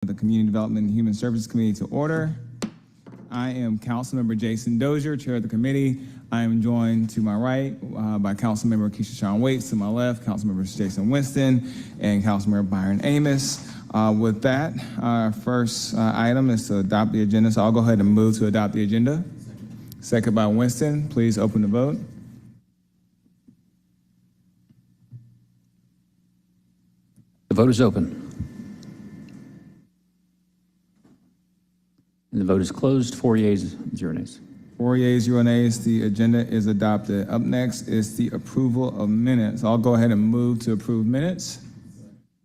The Community Development and Human Services Committee to order. I am Councilmember Jason Dozier, Chair of the committee. I am joined to my right by Councilmember Keisha Shawn Waits, to my left, Councilmember Jason Winston, and Councilmember Byron Amos. With that, our first item is to adopt the agenda, so I'll go ahead and move to adopt the agenda. Second by Winston. Please open the vote. The vote is open. And the vote is closed. 4 yeas, 0 nays. 4 yeas, 0 nays. The agenda is adopted. Up next is the approval of minutes. I'll go ahead and move to approve minutes.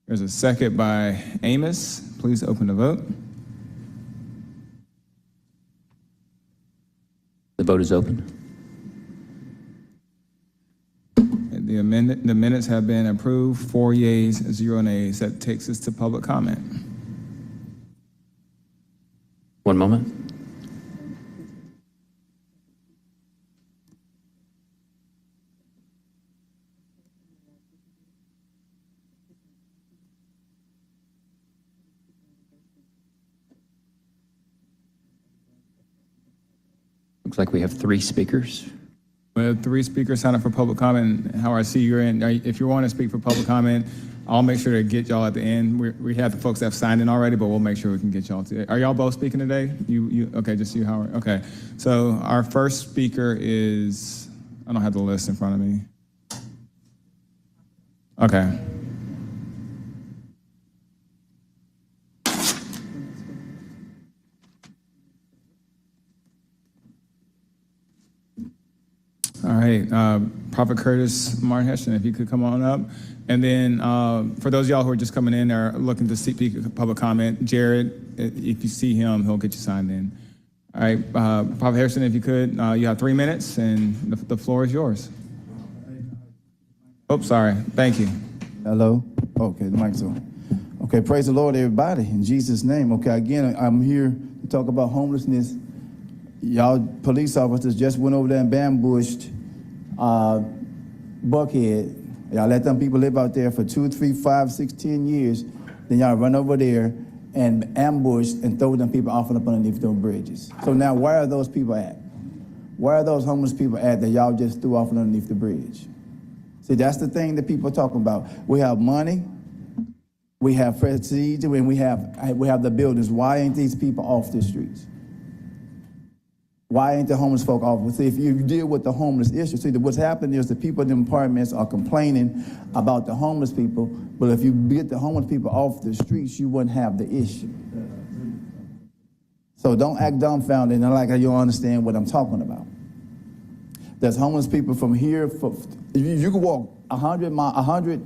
There's a second by Amos. Please open the vote. The vote is open. The minutes have been approved. 4 yeas, 0 nays. That takes us to public comment. One moment. Looks like we have 3 speakers. We have 3 speakers signed up for public comment. Howard, I see you're in. If you want to speak for public comment, I'll make sure to get y'all at the end. We have the folks that have signed in already, but we'll make sure we can get y'all to. Are y'all both speaking today? Okay, just you, Howard. Okay, so our first speaker is, I don't have the list in front of me. Okay. All right, Prophet Curtis Martin Heston, if you could come on up. And then for those of y'all who are just coming in or looking to speak public comment, Jared, if you see him, he'll get you signed in. All right, Prophet Heston, if you could, you have 3 minutes and the floor is yours. Oh, sorry, thank you. Hello, okay, the mic's on. Okay, praise the Lord, everybody, in Jesus' name. Okay, again, I'm here to talk about homelessness. Y'all police officers just went over there and ambushed Buckhead. Y'all let them people live out there for 2, 3, 5, 6, 10 years. Then y'all run over there and ambush and throw them people off and up underneath those bridges. So now where are those people at? Where are those homeless people at that y'all just threw off and underneath the bridge? See, that's the thing that people are talking about. We have money, we have prestige, and we have the buildings. Why ain't these people off the streets? Why ain't the homeless folk off? See, if you deal with the homeless issue, see, what's happening is the people in the apartments are complaining about the homeless people, but if you get the homeless people off the streets, you wouldn't have the issue. So don't act dumbfounded and like you don't understand what I'm talking about. There's homeless people from here. You can walk 100 miles,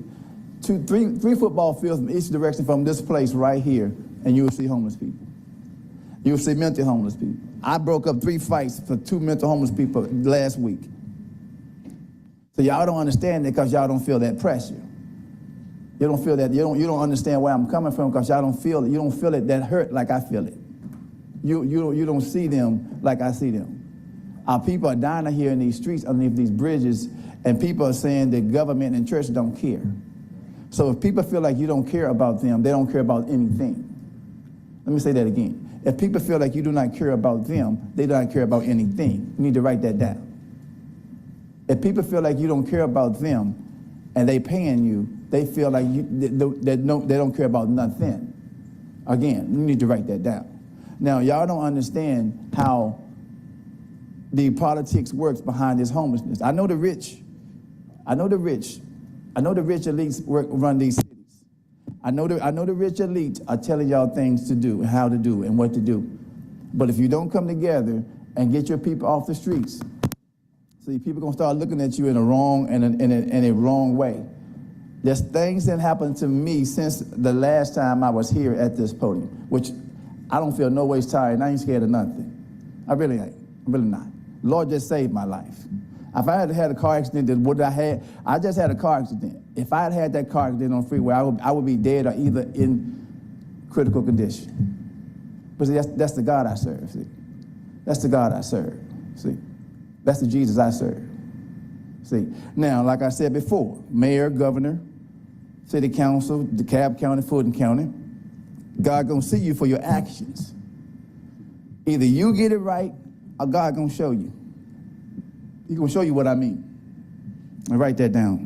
3 football fields from each direction from this place right here, and you will see homeless people. You'll see mental homeless people. I broke up 3 fights for 2 mental homeless people last week. So y'all don't understand it because y'all don't feel that pressure. You don't feel that. You don't understand where I'm coming from because y'all don't feel it. You don't feel it that hurt like I feel it. You don't see them like I see them. Our people are dying out here in these streets underneath these bridges, and people are saying that government and church don't care. So if people feel like you don't care about them, they don't care about anything. Let me say that again. If people feel like you do not care about them, they do not care about anything. You need to write that down. If people feel like you don't care about them and they paying you, they feel like they don't care about nothing. Again, you need to write that down. Now, y'all don't understand how the politics works behind this homelessness. I know the rich elites run these cities. I know the rich elite are telling y'all things to do, and how to do, and what to do. But if you don't come together and get your people off the streets, see, people gonna start looking at you in a wrong way. There's things that happened to me since the last time I was here at this podium, which I don't feel no ways tired, and I ain't scared of nothing. I really ain't. I'm really not. The Lord just saved my life. If I had a car accident, I just had a car accident. If I had that car accident on the freeway, I would be dead or either in critical condition. But see, that's the God I serve, see. That's the God I serve, see. That's the Jesus I serve, see. Now, like I said before, mayor, governor, city council, DeKalb County, Fulton County, God gonna see you for your actions. Either you get it right or God gonna show you. He gonna show you what I mean. And write that down.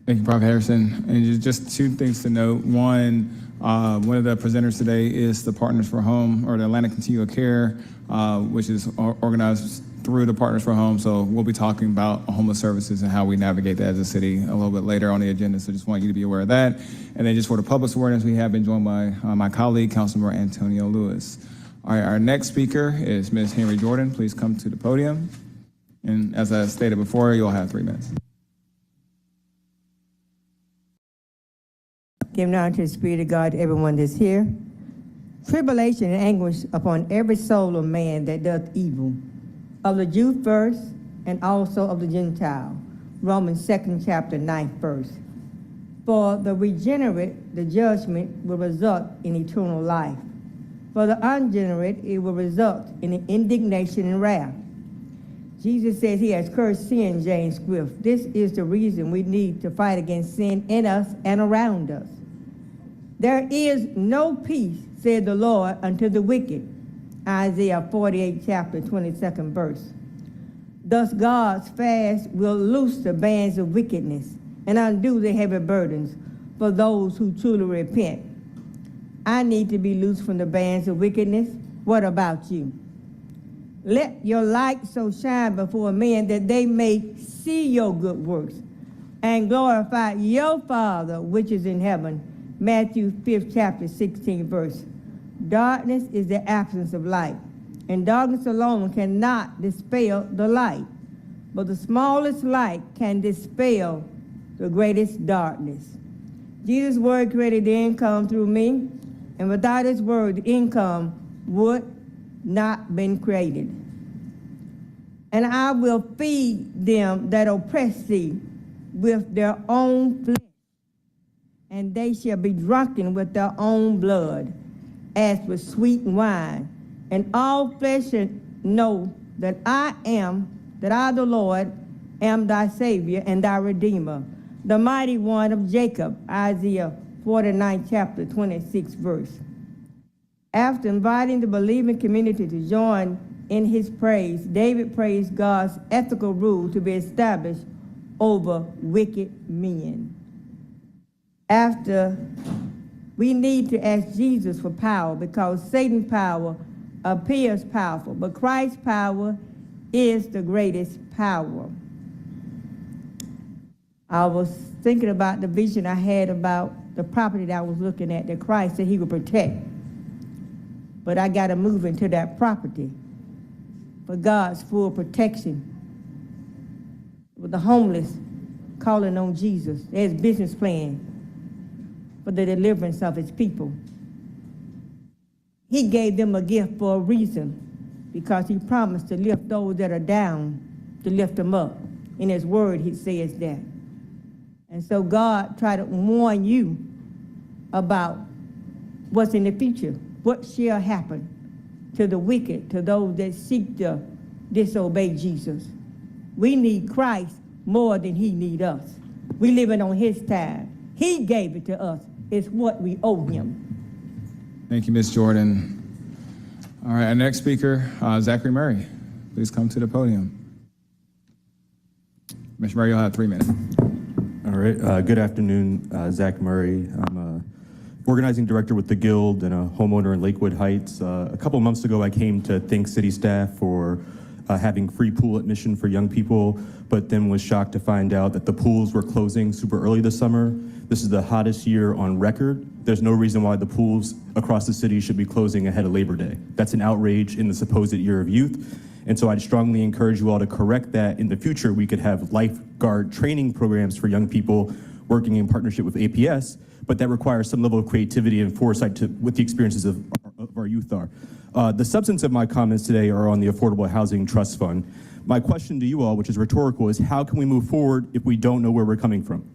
Thank you, Prof. Harrison. And just two things to note. One of the presenters today is the Partners for Home, or the Atlanta Continuum Care, which is organized through the Partners for Home. So we'll be talking about homeless services and how we navigate that as a city a little bit later on the agenda. So just want you to be aware of that. And then just for the public's awareness, we have been joined by my colleague, Councilmember Antonio Lewis. All right, our next speaker is Ms. Henry Jordan. Please come to the podium. And as I stated before, you'll have 3 minutes. Give now to the Spirit of God to everyone that's here. Tribulation and anguish upon every soul of man that doth evil, of the Jew first, and also of the Gentile. Romans 2nd chapter 9th verse. For the regenerate, the judgment will result in eternal life. For the unregenerate, it will result in indignation and wrath. Jesus says he has cursed sin, James Swift. This is the reason we need to fight against sin in us and around us. There is no peace, said the Lord, unto the wicked. Isaiah 48 chapter 22nd verse. Thus God's fast will loose the bands of wickedness and undo the heavy burdens for those who truly repent. I need to be loosed from the bands of wickedness. What about you? Let your light so shine before men that they may see your good works and glorify your Father which is in heaven. Matthew 5th chapter 16 verse. Darkness is the absence of light, and darkness alone cannot dispel the light. But the smallest light can dispel the greatest darkness. Jesus' word created the income through me, and without his word, the income would not been created. And I will feed them that oppress thee with their own flesh, and they shall be drunken with their own blood, as with sweet wine. And all flesh shall know that I, the Lord, am thy Savior and thy Redeemer, the mighty one of Jacob. Isaiah 49 chapter 26 verse. After inviting the believing community to join in his praise, David praised God's ethical rule to be established over wicked men. After, we need to ask Jesus for power, because Satan's power appears powerful, but Christ's power is the greatest power. I was thinking about the vision I had about the property that I was looking at that Christ said he would protect. But I got to move into that property for God's full protection. With the homeless calling on Jesus, there's a business plan for the deliverance of his people. He gave them a gift for a reason, because he promised to lift those that are down, to lift them up. In his word, he says that. And so God tried to warn you about what's in the future, what shall happen to the wicked, to those that seek to disobey Jesus. We need Christ more than he need us. We living on his time. He gave it to us. It's what we owe him. Thank you, Ms. Jordan. All right, our next speaker, Zachary Murray. Please come to the podium. Mr. Murray, you'll have 3 minutes. All right, good afternoon, Zach Murray. I'm a organizing director with the Guild and a homeowner in Lakewood Heights. A couple months ago, I came to thank city staff for having free pool admission for young people, but then was shocked to find out that the pools were closing super early this summer. This is the hottest year on record. There's no reason why the pools across the city should be closing ahead of Labor Day. That's an outrage in the supposed year of youth. And so I'd strongly encourage you all to correct that. In the future, we could have lifeguard training programs for young people working in partnership with APS, but that requires some level of creativity and foresight to what the experiences of our youth are. The substance of my comments today are on the Affordable Housing Trust Fund. My question to you all, which is rhetorical, is how can we move forward if we don't know where we're coming from?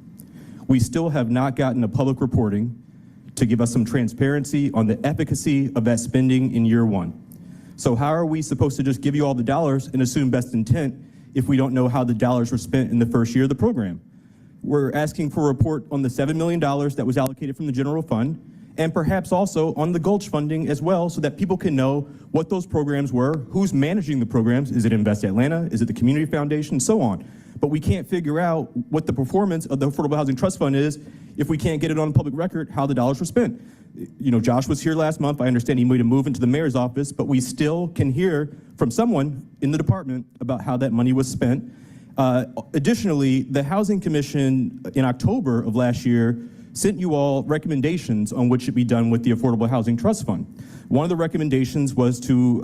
We still have not gotten a public reporting to give us some transparency on the efficacy of that spending in year one. So how are we supposed to just give you all the dollars and assume best intent if we don't know how the dollars were spent in the first year of the program? We're asking for a report on the $7 million that was allocated from the general fund and perhaps also on the Gulch funding as well, so that people can know what those programs were, who's managing the programs. Is it Invest Atlanta? Is it the Community Foundation? So on. But we can't figure out what the performance of the Affordable Housing Trust Fund is if we can't get it on public record how the dollars were spent. You know, Josh was here last month. I understand he made a move into the mayor's office, but we still can hear from someone in the department about how that money was spent. Additionally, the Housing Commission in October of last year sent you all recommendations on what should be done with the Affordable Housing Trust Fund. One of the recommendations was to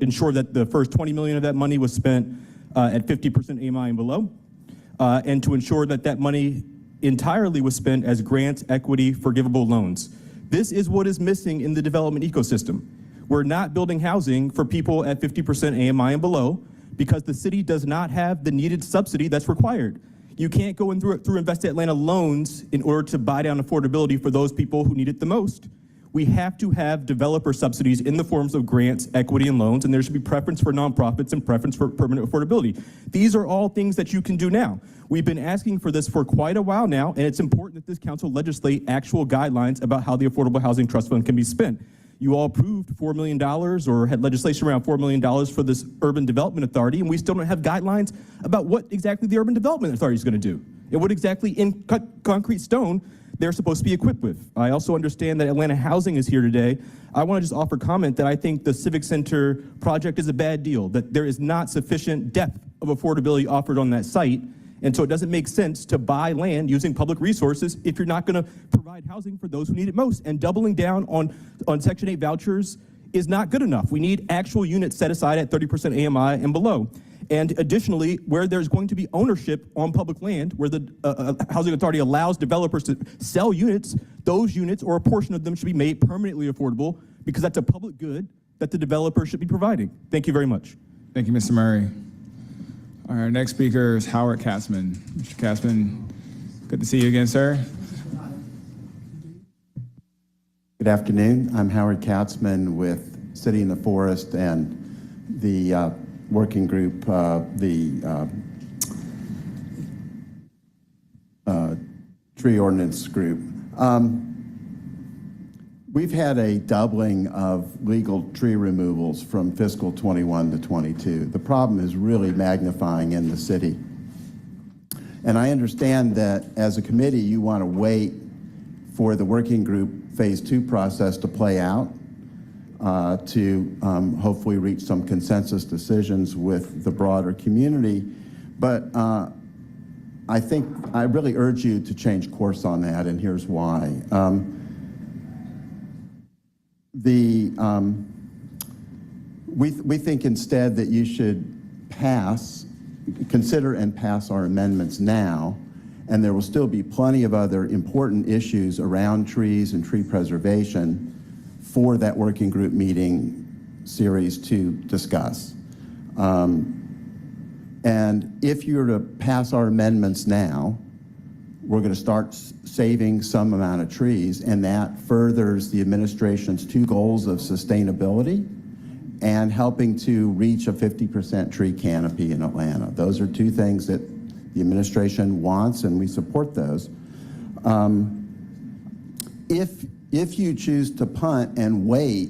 ensure that the first $20 million of that money was spent at 50% AMI and below, and to ensure that that money entirely was spent as grants, equity, forgivable loans. This is what is missing in the development ecosystem. We're not building housing for people at 50% AMI and below because the city does not have the needed subsidy that's required. You can't go in through Invest Atlanta loans in order to buy down affordability for those people who need it the most. We have to have developer subsidies in the forms of grants, equity, and loans, and there should be preference for nonprofits and preference for permanent affordability. These are all things that you can do now. We've been asking for this for quite a while now, and it's important that this council legislate actual guidelines about how the Affordable Housing Trust Fund can be spent. You all approved $4 million or had legislation around $4 million for this Urban Development Authority, and we still don't have guidelines about what exactly the Urban Development Authority is going to do and what exactly in concrete stone they're supposed to be equipped with. I also understand that Atlanta Housing is here today. I want to just offer comment that I think the Civic Center project is a bad deal, that there is not sufficient depth of affordability offered on that site. And so it doesn't make sense to buy land using public resources if you're not going to provide housing for those who need it most. And doubling down on Section 8 vouchers is not good enough. We need actual units set aside at 30% AMI and below. And additionally, where there's going to be ownership on public land, where the Housing Authority allows developers to sell units, those units or a portion of them should be made permanently affordable because that's a public good that the developer should be providing. Thank you very much. Thank you, Mr. Murray. Our next speaker is Howard Katzman. Mr. Katzman, good to see you again, sir. Good afternoon. I'm Howard Katzman with City in the Forest and the working group, tree ordinance group. We've had a doubling of legal tree removals from fiscal 21 to 22. The problem is really magnifying in the city. And I understand that as a committee, you want to wait for the working group phase 2 process to play out to hopefully reach some consensus decisions with the broader community. But I think I really urge you to change course on that, and here's why. We think instead that you should consider and pass our amendments now, and there will still be plenty of other important issues around trees and tree preservation for that working group meeting series to discuss. And if you're to pass our amendments now, we're going to start saving some amount of trees, and that furthers the administration's 2 goals of sustainability and helping to reach a 50% tree canopy in Atlanta. Those are 2 things that the administration wants, and we support those. If you choose to punt and wait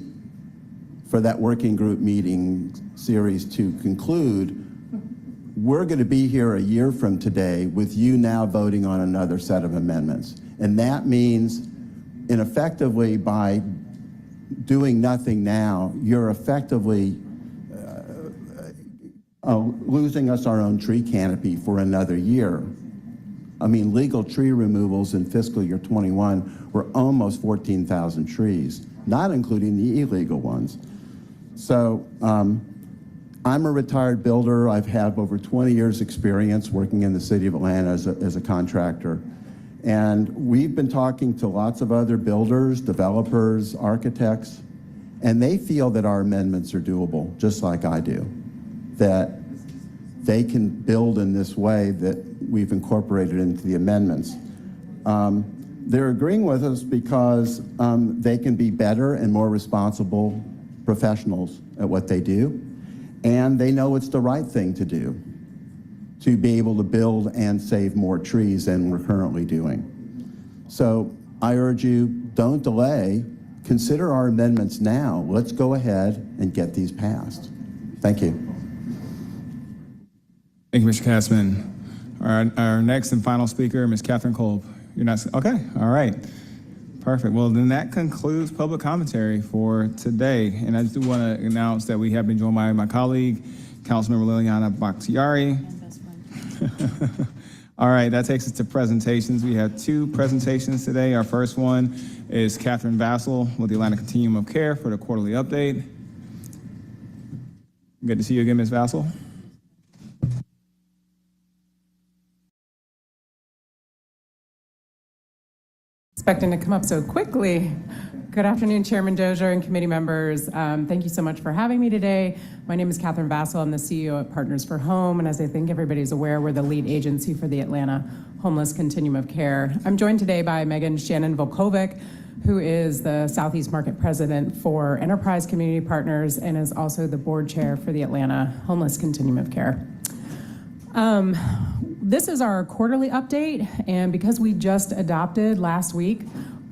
for that working group meeting series to conclude, we're going to be here a year from today with you now voting on another set of amendments. And that means, effectively, by doing nothing now, you're effectively losing us our own tree canopy for another year. I mean, legal tree removals in fiscal year 21 were almost 14,000 trees, not including the illegal ones. So I'm a retired builder. I've had over 20 years experience working in the city of Atlanta as a contractor. And we've been talking to lots of other builders, developers, architects, and they feel that our amendments are doable, just like I do, that they can build in this way that we've incorporated into the amendments. They're agreeing with us because they can be better and more responsible professionals at what they do, and they know it's the right thing to do to be able to build and save more trees than we're currently doing. So I urge you, Don't delay. Consider our amendments now. Let's go ahead and get these passed. Thank you. Thank you, Mr. Katzman. Our next and final speaker, Ms. Catherine Kolb. You're not, okay, all right. Perfect. Well, then that concludes public commentary for today. And I just do want to announce that we have been joined by my colleague, Councilmember Liliana Bakhtiari. All right, that takes us to presentations. We have 2 presentations today. Our first one is Catherine Vassell with the Atlanta Continuum of Care for the quarterly update. Good to see you again, Ms. Vassell. Expecting to come up so quickly. Good afternoon, Chairman Dozier and committee members. Thank you so much for having me today. My name is Catherine Vassell. I'm the CEO at Partners for Home, and as I think everybody's aware, we're the lead agency for the Atlanta Homeless Continuum of Care. I'm joined today by Megan Shannon Volkovic, who is the Southeast Market President for Enterprise Community Partners and is also the board chair for the Atlanta Homeless Continuum of Care. This is our quarterly update, and because we just adopted last week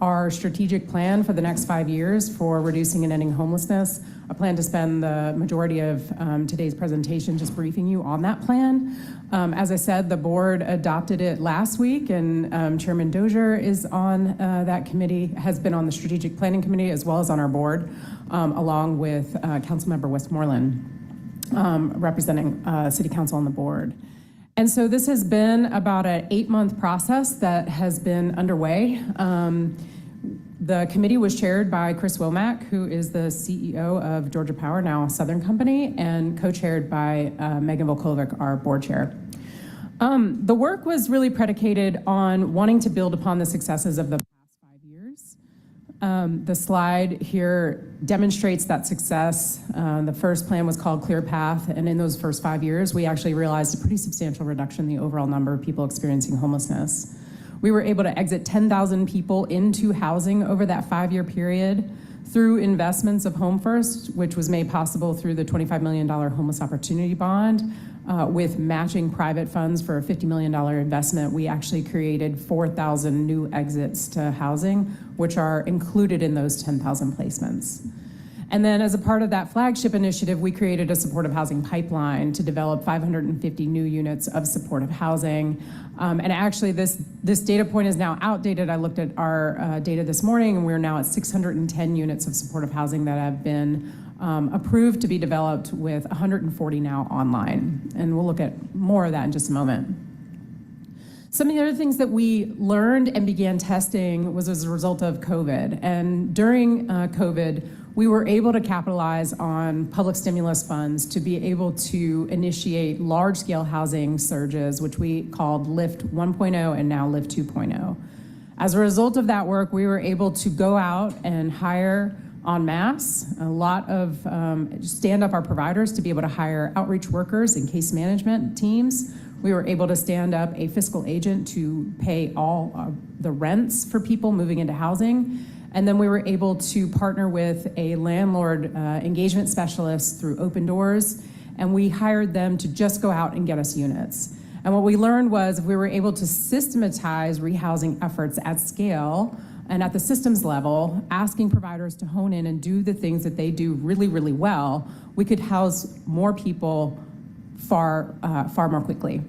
our strategic plan for the next 5 years for reducing and ending homelessness, I plan to spend the majority of today's presentation just briefing you on that plan. As I said, the board adopted it last week, and Chairman Dozier is on that committee, has been on the strategic planning committee as well as on our board, along with Councilmember Westmoreland, representing City Council on the board. And so this has been about an 8-month process that has been underway. The committee was chaired by Chris Womack, who is the CEO of Georgia Power, now Southern Company, and co-chaired by Megan Volkovic, our board chair. The work was really predicated on wanting to build upon the successes of the past 5 years. The slide here demonstrates that success. The first plan was called Clear Path, and in those first 5 years, we actually realized a pretty substantial reduction in the overall number of people experiencing homelessness. We were able to exit 10,000 people into housing over that 5-year period through investments of Home First, which was made possible through the $25 million Homeless Opportunity Bond. With matching private funds for a $50 million investment, we actually created 4,000 new exits to housing, which are included in those 10,000 placements. And then as a part of that flagship initiative, we created a supportive housing pipeline to develop 550 new units of supportive housing. And actually this data point is now outdated. I looked at our data this morning, and we're now at 610 units of supportive housing that have been approved to be developed, with 140 now online. And we'll look at more of that in just a moment. Some of the other things that we learned and began testing was as a result of COVID. And during COVID, we were able to capitalize on public stimulus funds to be able to initiate large-scale housing surges, which we called Lift 1.0 and now Lift 2.0. As a result of that work, we were able to go out and hire en masse a lot of stand up our providers to be able to hire outreach workers and case management teams. We were able to stand up a fiscal agent to pay all the rents for people moving into housing. And then we were able to partner with a landlord engagement specialist through Open Doors, and we hired them to just go out and get us units. And what we learned was if we were able to systematize rehousing efforts at scale and at the systems level, asking providers to hone in and do the things that they do really, really well, we could house more people far more quickly.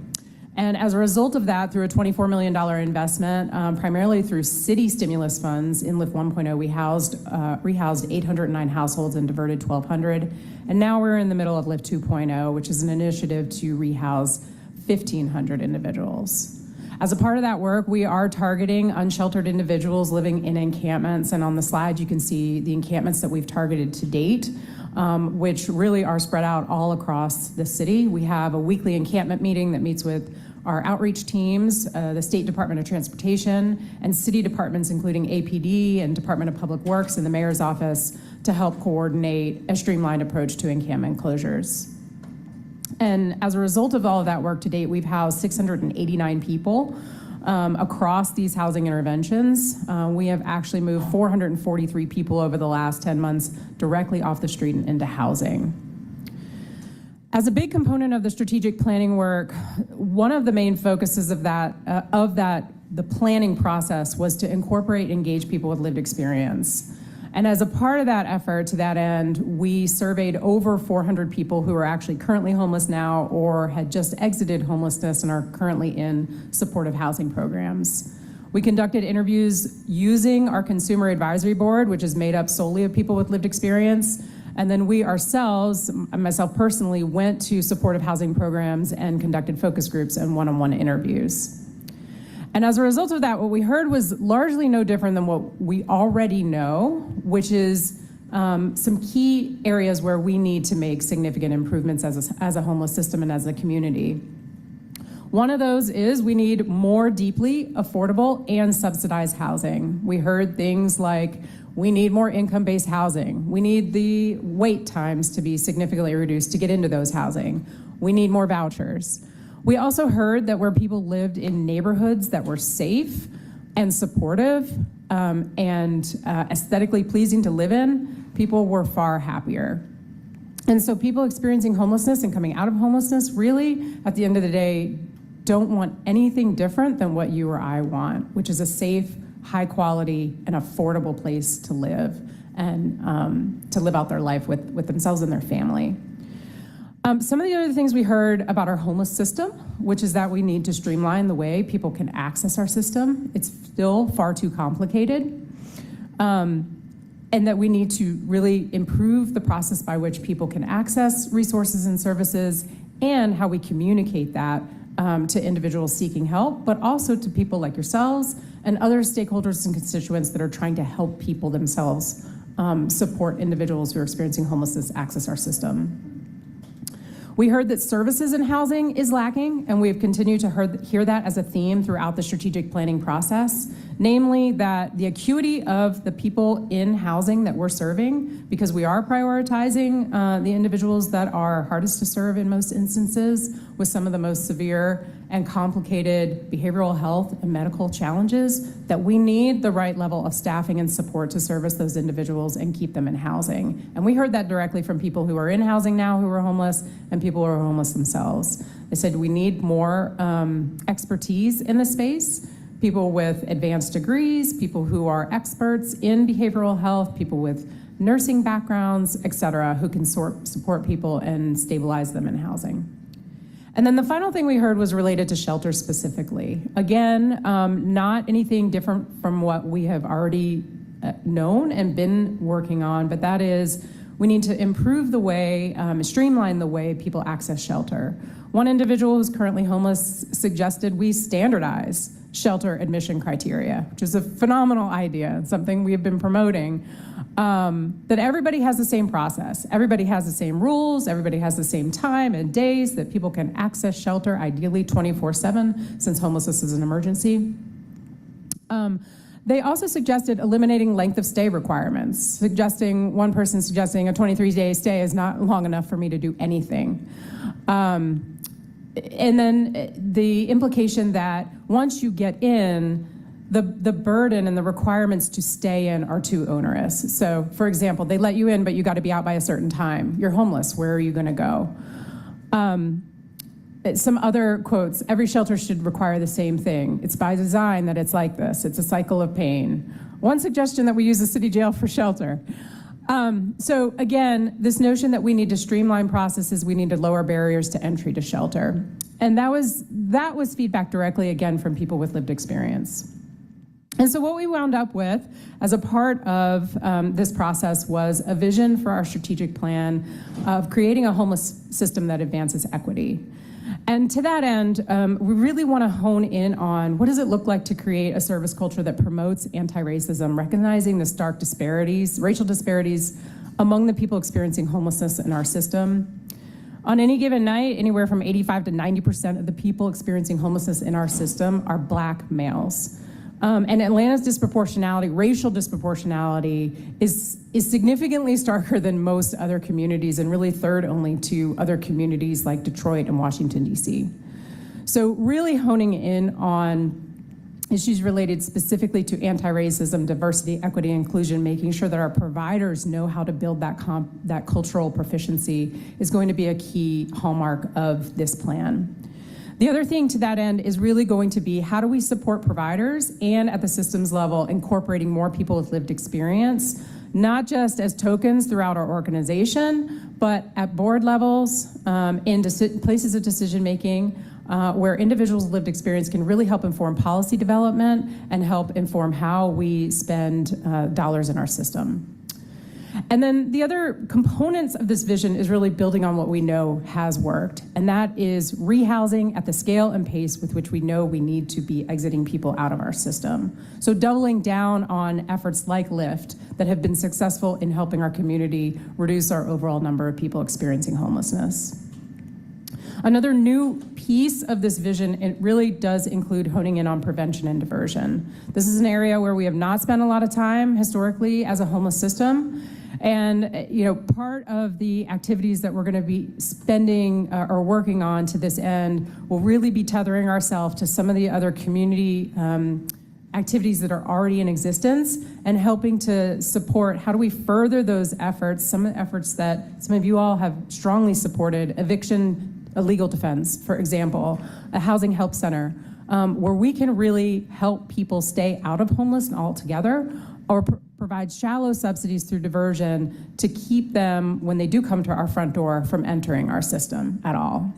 And as a result of that, through a $24 million investment, primarily through city stimulus funds in Lift 1.0, we rehoused 809 households and diverted 1,200. And now we're in the middle of Lift 2.0, which is an initiative to rehouse 1,500 individuals. As a part of that work, we are targeting unsheltered individuals living in encampments. And on the slide, you can see the encampments that we've targeted to date, which really are spread out all across the city. We have a weekly encampment meeting that meets with our outreach teams, the State Department of Transportation, and city departments, including APD and Department of Public Works and the Mayor's Office, to help coordinate a streamlined approach to encampment closures. And as a result of all of that work to date, we've housed 689 people across these housing interventions. We have actually moved 443 people over the last 10 months directly off the street and into housing. As a big component of the strategic planning work, one of the main focuses of that the planning process was to incorporate, engage people with lived experience. And as a part of that effort, to that end, we surveyed over 400 people who are actually currently homeless now or had just exited homelessness and are currently in supportive housing programs. We conducted interviews using our Consumer Advisory Board, which is made up solely of people with lived experience. And then we ourselves, myself personally, went to supportive housing programs and conducted focus groups and one-on-one interviews. And as a result of that, what we heard was largely no different than what we already know, which is some key areas where we need to make significant improvements as a homeless system and as a community. One of those is we need more deeply affordable and subsidized housing. We heard things like we need more income-based housing. We need the wait times to be significantly reduced to get into those housing. We need more vouchers. We also heard that where people lived in neighborhoods that were safe and supportive and aesthetically pleasing to live in, people were far happier. And so people experiencing homelessness and coming out of homelessness really, at the end of the day, don't want anything different than what you or I want, which is a safe, high quality, and affordable place to live and to live out their life with themselves and their family. Some of the other things we heard about our homeless system, which is that we need to streamline the way people can access our system. It's still far too complicated. And that we need to really improve the process by which people can access resources and services and how we communicate that to individuals seeking help, but also to people like yourselves and other stakeholders and constituents that are trying to help people themselves support individuals who are experiencing homelessness access our system. We heard that services and housing is lacking, and we've continued to hear that as a theme throughout the strategic planning process, namely that the acuity of the people in housing that we're serving, because we are prioritizing the individuals that are hardest to serve in most instances with some of the most severe and complicated behavioral health and medical challenges, that we need the right level of staffing and support to service those individuals and keep them in housing. And we heard that directly from people who are in housing now who are homeless and people who are homeless themselves. They said we need more expertise in the space, people with advanced degrees, people who are experts in behavioral health, people with nursing backgrounds, et cetera, who can support people and stabilize them in housing. And then the final thing we heard was related to shelter specifically. Again, not anything different from what we have already known and been working on, but that is we need to improve the way, streamline the way people access shelter. One individual who's currently homeless suggested we standardize shelter admission criteria, which is a phenomenal idea, something we have been promoting, that everybody has the same process. Everybody has the same rules, everybody has the same time and days that people can access shelter, ideally 24/7, since homelessness is an emergency. They also suggested eliminating length of stay requirements, one person suggesting a 23-day stay is not long enough for me to do anything. And then the implication that once you get in, the burden and the requirements to stay in are too onerous. So, for example, they let you in, but you got to be out by a certain time. You're homeless. Where are you going to go? Some other quotes, every shelter should require the same thing. It's by design that it's like this. It's a cycle of pain. One suggestion that we use the city jail for shelter. So again, this notion that we need to streamline processes, we need to lower barriers to entry to shelter. And that was feedback directly, again, from people with lived experience. And so what we wound up with as a part of this process was a vision for our strategic plan of creating a homeless system that advances equity. And to that end, we really want to hone in on what does it look like to create a service culture that promotes anti-racism, recognizing the stark disparities, racial disparities among the people experiencing homelessness in our system. On any given night, anywhere from 85 to 90% of the people experiencing homelessness in our system are Black males. And Atlanta's disproportionality, racial disproportionality, is significantly starker than most other communities and really third only to other communities like Detroit and Washington, D.C. So really honing in on issues related specifically to anti-racism, diversity, equity, inclusion, making sure that our providers know how to build that cultural proficiency is going to be a key hallmark of this plan. The other thing to that end is really going to be how do we support providers and at the systems level incorporating more people with lived experience, not just as tokens throughout our organization, but at board levels, in places of decision making, where individuals with lived experience can really help inform policy development and help inform how we spend dollars in our system. And then the other components of this vision is really building on what we know has worked, and that is rehousing at the scale and pace with which we know we need to be exiting people out of our system. So doubling down on efforts like LIFT that have been successful in helping our community reduce our overall number of people experiencing homelessness. Another new piece of this vision, it really does include honing in on prevention and diversion. This is an area where we have not spent a lot of time historically as a homeless system. And part of the activities that we're going to be spending or working on to this end will really be tethering ourselves to some of the other community activities that are already in existence and helping to support how do we further those efforts, some of the efforts that some of you all have strongly supported, eviction, a legal defense, for example, a housing help center, where we can really help people stay out of homelessness altogether or provide shallow subsidies through diversion to keep them, when they do come to our front door, from entering our system at all.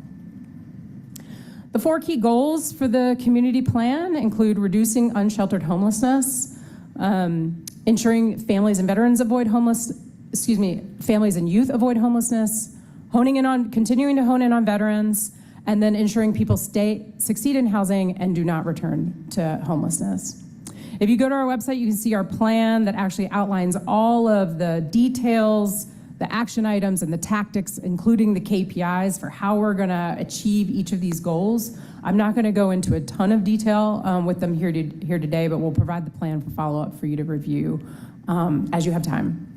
The 4 key goals for the community plan include reducing unsheltered homelessness, ensuring families and veterans avoid families and youth avoid homelessness, continuing to hone in on veterans, and then ensuring people succeed in housing and do not return to homelessness. If you go to our website, you can see our plan that actually outlines all of the details, the action items, and the tactics, including the KPIs for how we're going to achieve each of these goals. I'm not going to go into a ton of detail with them here today, but we'll provide the plan for follow-up for you to review as you have time.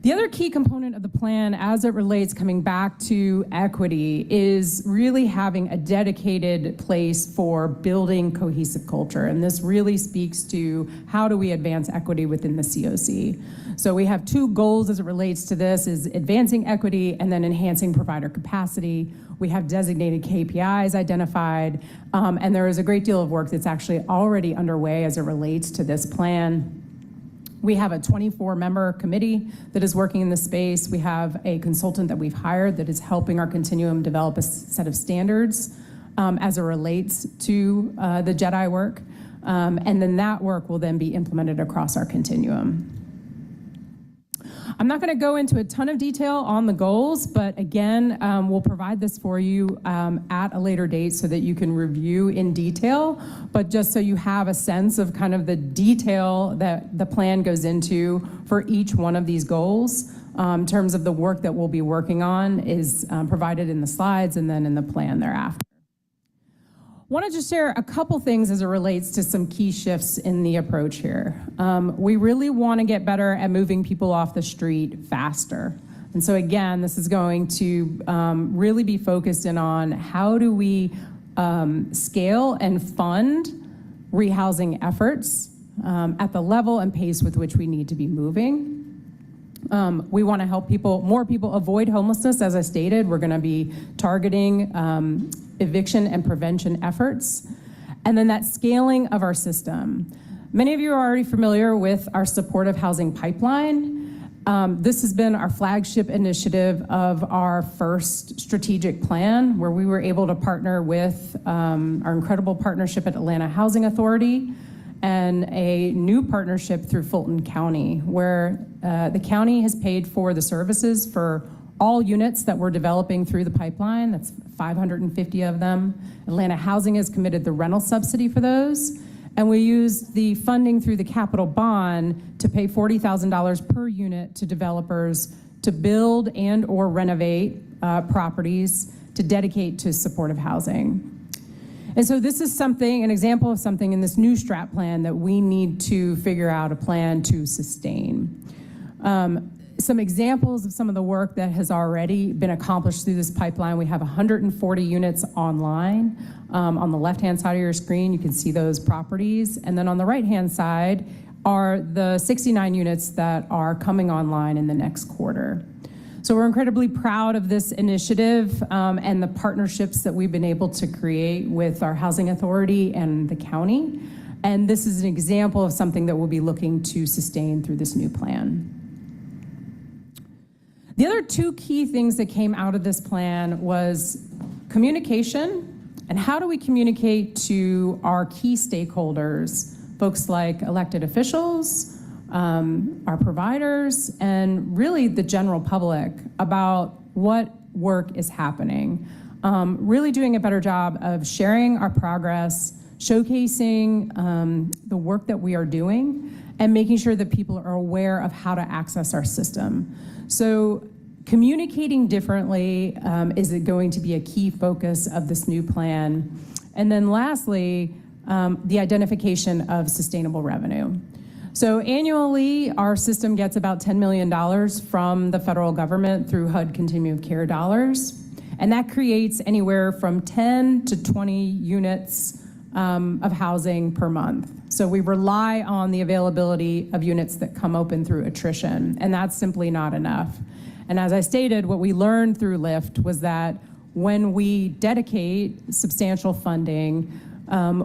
The other key component of the plan as it relates, coming back to equity, is really having a dedicated place for building cohesive culture. And this really speaks to how do we advance equity within the COC. So we have 2 goals as it relates to this, is advancing equity and then enhancing provider capacity. We have designated KPIs identified, and there is a great deal of work that's actually already underway as it relates to this plan. We have a 24-member committee that is working in this space. We have a consultant that we've hired that is helping our continuum develop a set of standards as it relates to the JEDI work. And then that work will then be implemented across our continuum. I'm not going to go into a ton of detail on the goals, but again, we'll provide this for you at a later date so that you can review in detail, but just so you have a sense of kind of the detail that the plan goes into for each one of these goals. In terms of the work that we'll be working on is provided in the slides and then in the plan thereafter. Wanted to share a couple things as it relates to some key shifts in the approach here. We really want to get better at moving people off the street faster. And so again, this is going to really be focused in on how do we scale and fund rehousing efforts at the level and pace with which we need to be moving. We want to help more people avoid homelessness. As I stated, we're going to be targeting eviction and prevention efforts, and then that scaling of our system. Many of you are already familiar with our supportive housing pipeline. This has been our flagship initiative of our first strategic plan, where we were able to partner with our incredible partnership at Atlanta Housing Authority and a new partnership through Fulton County, where the county has paid for the services for all units that we're developing through the pipeline. That's 550 of them. Atlanta Housing has committed the rental subsidy for those. And we use the funding through the capital bond to pay $40,000 per unit to developers to build and or renovate properties to dedicate to supportive housing. And so this is an example of something in this new strat plan that we need to figure out a plan to sustain. Some examples of some of the work that has already been accomplished through this pipeline. We have 140 units online. On the left-hand side of your screen, you can see those properties. And then on the right-hand side are the 69 units that are coming online in the next quarter. So we're incredibly proud of this initiative and the partnerships that we've been able to create with our housing authority and the county. And this is an example of something that we'll be looking to sustain through this new plan. The other two key things that came out of this plan was communication, and how do we communicate to our key stakeholders, folks like elected officials, our providers, and really the general public about what work is happening. Really doing a better job of sharing our progress, showcasing the work that we are doing, and making sure that people are aware of how to access our system. So communicating differently is going to be a key focus of this new plan. And then lastly, the identification of sustainable revenue. So annually, our system gets about $10 million from the federal government through HUD Continuum of Care dollars. And that creates anywhere from 10 to 20 units of housing per month. So we rely on the availability of units that come open through attrition, and that's simply not enough. And as I stated, what we learned through LIFT was that when we dedicate substantial funding,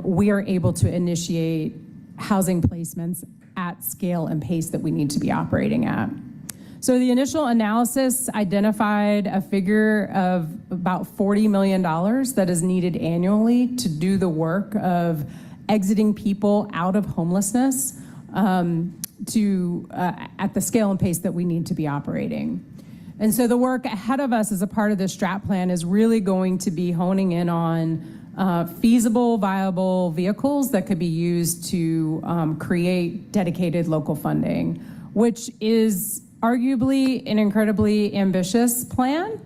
we are able to initiate housing placements at scale and pace that we need to be operating at. So the initial analysis identified a figure of about $40 million that is needed annually to do the work of exiting people out of homelessness at the scale and pace that we need to be operating. And so the work ahead of us as a part of this strat plan is really going to be honing in on feasible, viable vehicles that could be used to create dedicated local funding, which is arguably an incredibly ambitious plan,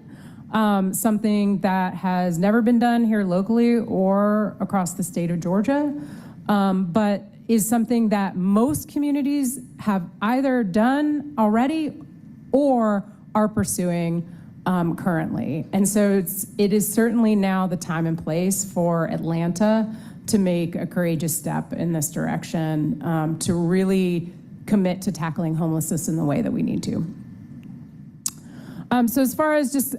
something that has never been done here locally or across the state of Georgia, but is something that most communities have either done already or are pursuing currently. And so it is certainly now the time and place for Atlanta to make a courageous step in this direction, to really commit to tackling homelessness in the way that we need to. So as far as just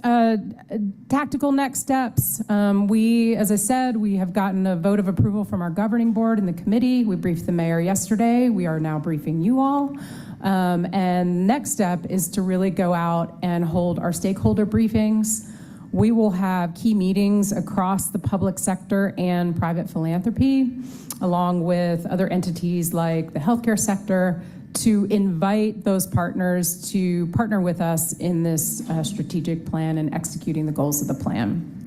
tactical next steps, as I said, we have gotten a vote of approval from our governing board and the committee. We briefed the mayor yesterday. We are now briefing you all. And next step is to really go out and hold our stakeholder briefings. We will have key meetings across the public sector and private philanthropy, along with other entities like the healthcare sector, to invite those partners to partner with us in this strategic plan and executing the goals of the plan.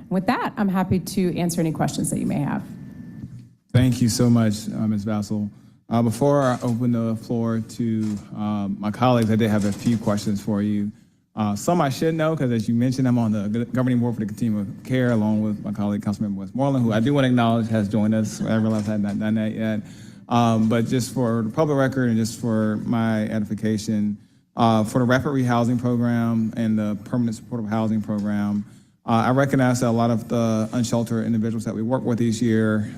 With that, I'm happy to answer any questions that you may have. Thank you so much, Ms. Bassel. Before I open the floor to my colleagues, I did have a few questions for you. Some I should know, because as you mentioned, I'm on the governing board for the Continuum of Care, along with my colleague, Councilmember Westmoreland, who I do want to acknowledge has joined us. I realize I had not done that yet. But just for the public record and just for my edification, for the Rapid Rehousing Program and the Permanent Supportive Housing Program, I recognize that a lot of the unsheltered individuals that we work with each year,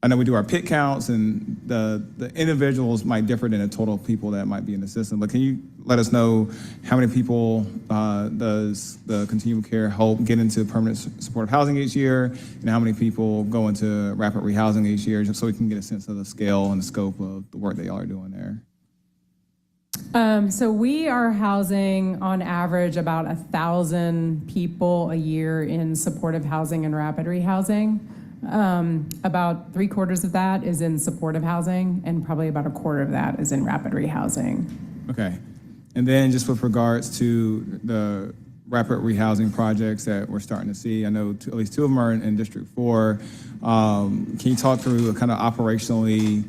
I know we do our PIT counts, and the individuals might differ than the total people that might be in the system. But can you let us know how many people does the Continuum of Care help get into permanent supportive housing each year, and how many people go into rapid rehousing each year, just so we can get a sense of the scale and the scope of the work that y'all are doing there? So we are housing on average about 1,000 people a year in supportive housing and rapid rehousing. About 3/4 of that is in supportive housing, and probably about 1/4 of that is in rapid rehousing. Okay. And then just with regards to the rapid rehousing projects that we're starting to see, I know at least 2 of them are in District 4. Can you talk through kind of operationally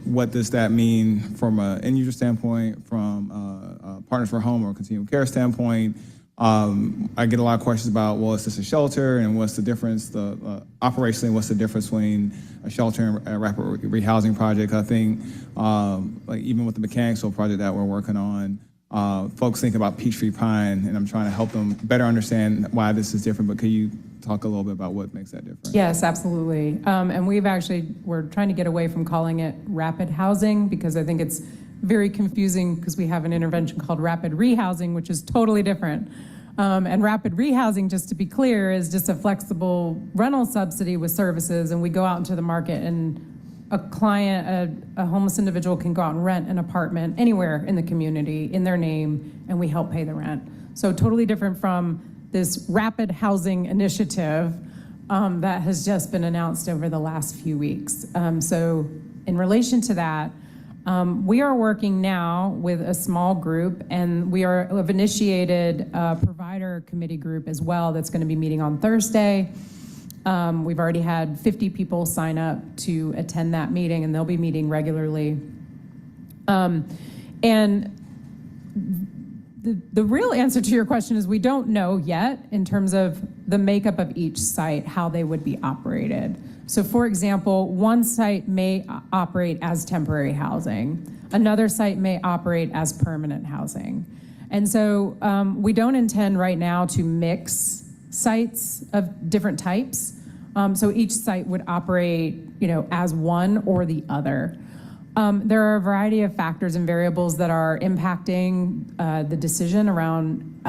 what does that mean from an end user standpoint, from a Partners for Home or Continuum of Care standpoint? I get a lot of questions about, well, is this a shelter, and what's the difference, operationally, what's the difference between a shelter and a rapid rehousing project? I think, like even with the Mechanicsville project that we're working on, folks think about Peachtree Pine, and I'm trying to help them better understand why this is different, but could you talk a little bit about what makes that different? Yes, absolutely. And we're trying to get away from calling it rapid housing, because I think it's very confusing because we have an intervention called rapid rehousing, which is totally different. And rapid rehousing, just to be clear, is just a flexible rental subsidy with services, and we go out into the market, and a client, a homeless individual can go out and rent an apartment anywhere in the community in their name, and we help pay the rent. So totally different from this rapid housing initiative that has just been announced over the last few weeks. So in relation to that, we are working now with a small group, and we have initiated a provider committee group as well that's going to be meeting on Thursday. We've already had 50 people sign up to attend that meeting, and they'll be meeting regularly. And the real answer to your question is we don't know yet in terms of the makeup of each site, how they would be operated. So for example, one site may operate as temporary housing. Another site may operate as permanent housing. And so we don't intend right now to mix sites of different types. So each site would operate, as one or the other. There are a variety of factors and variables that are impacting the decision around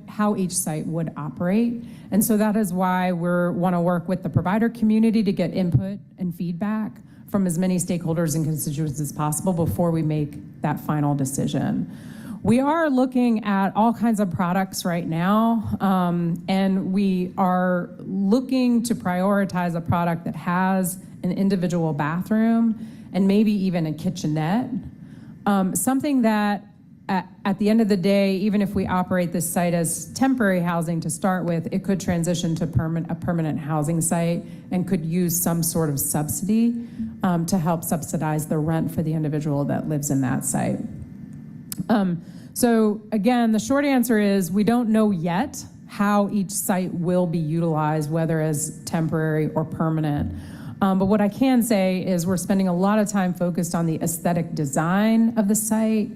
how each site would operate. And so that is why we want to work with the provider community to get input and feedback from as many stakeholders and constituents as possible before we make that final decision. We are looking at all kinds of products right now, and we are looking to prioritize a product that has an individual bathroom and maybe even a kitchenette. Something that at the end of the day, even if we operate this site as temporary housing to start with, it could transition to a permanent housing site and could use some sort of subsidy to help subsidize the rent for the individual that lives in that site. So again, the short answer is we don't know yet how each site will be utilized, whether as temporary or permanent. But what I can say is we're spending a lot of time focused on the aesthetic design of the site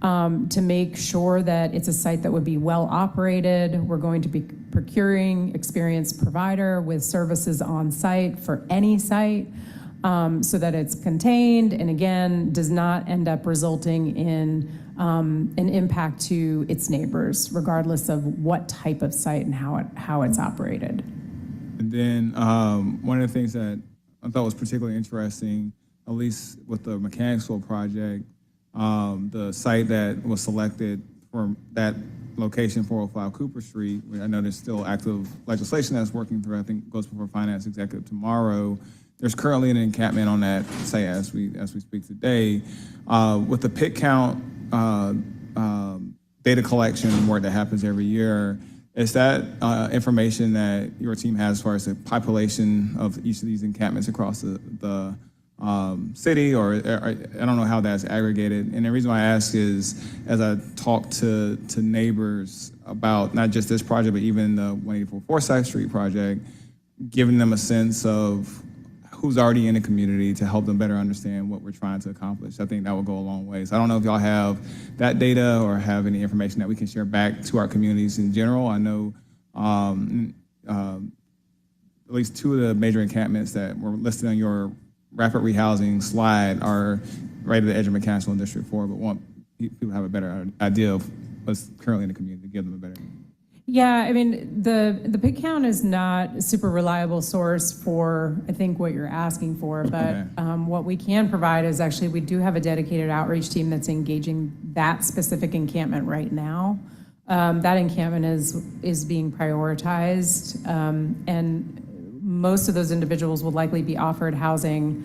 to make sure that it's a site that would be well operated. We're going to be procuring experienced provider with services on site for any site so that it's contained and again, does not end up resulting in an impact to its neighbors, regardless of what type of site and how it's operated. And then one of the things that I thought was particularly interesting, at least with the Mechanicsville project, the site that was selected for that location, 405 Cooper Street, I know there's still active legislation that's working through, I think goes before Finance Executive tomorrow. There's currently an encampment on that site as we speak today. With the pit count data collection work that happens every year, is that information that your team has as far as the population of each of these encampments across the city, or I don't know how that's aggregated? And the reason why I ask is, as I talk to neighbors about not just this project, but even the 184 Forsyth Street project, giving them a sense of who's already in the community to help them better understand what we're trying to accomplish. I think that will go a long way. So I don't know if y'all have that data or have any information that we can share back to our communities in general. I know at least two of the major encampments that were listed on your rapid rehousing slide are right at the edge of Mechanicsville and District 4, but want people to have a better idea of what's currently in the community to give them a better. Yeah, I mean, the pig count is not a super reliable source for, I think, what you're asking for, but what we can provide is actually we do have a dedicated outreach team that's engaging that specific encampment right now. That encampment is being prioritized, and most of those individuals will likely be offered housing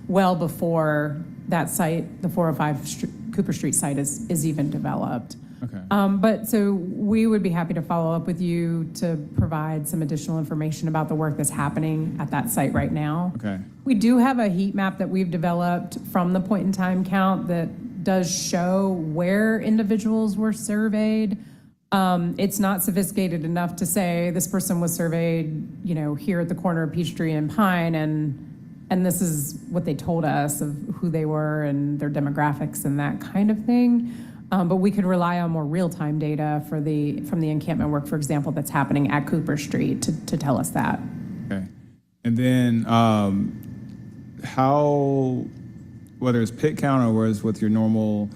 well before that site, the 405 Cooper Street site, is even developed. Okay. But so we would be happy to follow up with you to provide some additional information about the work that's happening at that site right now. Okay. We do have a heat map that we've developed from the point in time count that does show where individuals were surveyed. It's not sophisticated enough to say this person was surveyed, here at the corner of Peachtree and Pine, and this is what they told us of who they were and their demographics and that kind of thing. But we could rely on more real-time data from the encampment work, for example, that's happening at Cooper Street to tell us that. Okay. And then whether it's pit count or whether it's with your normal,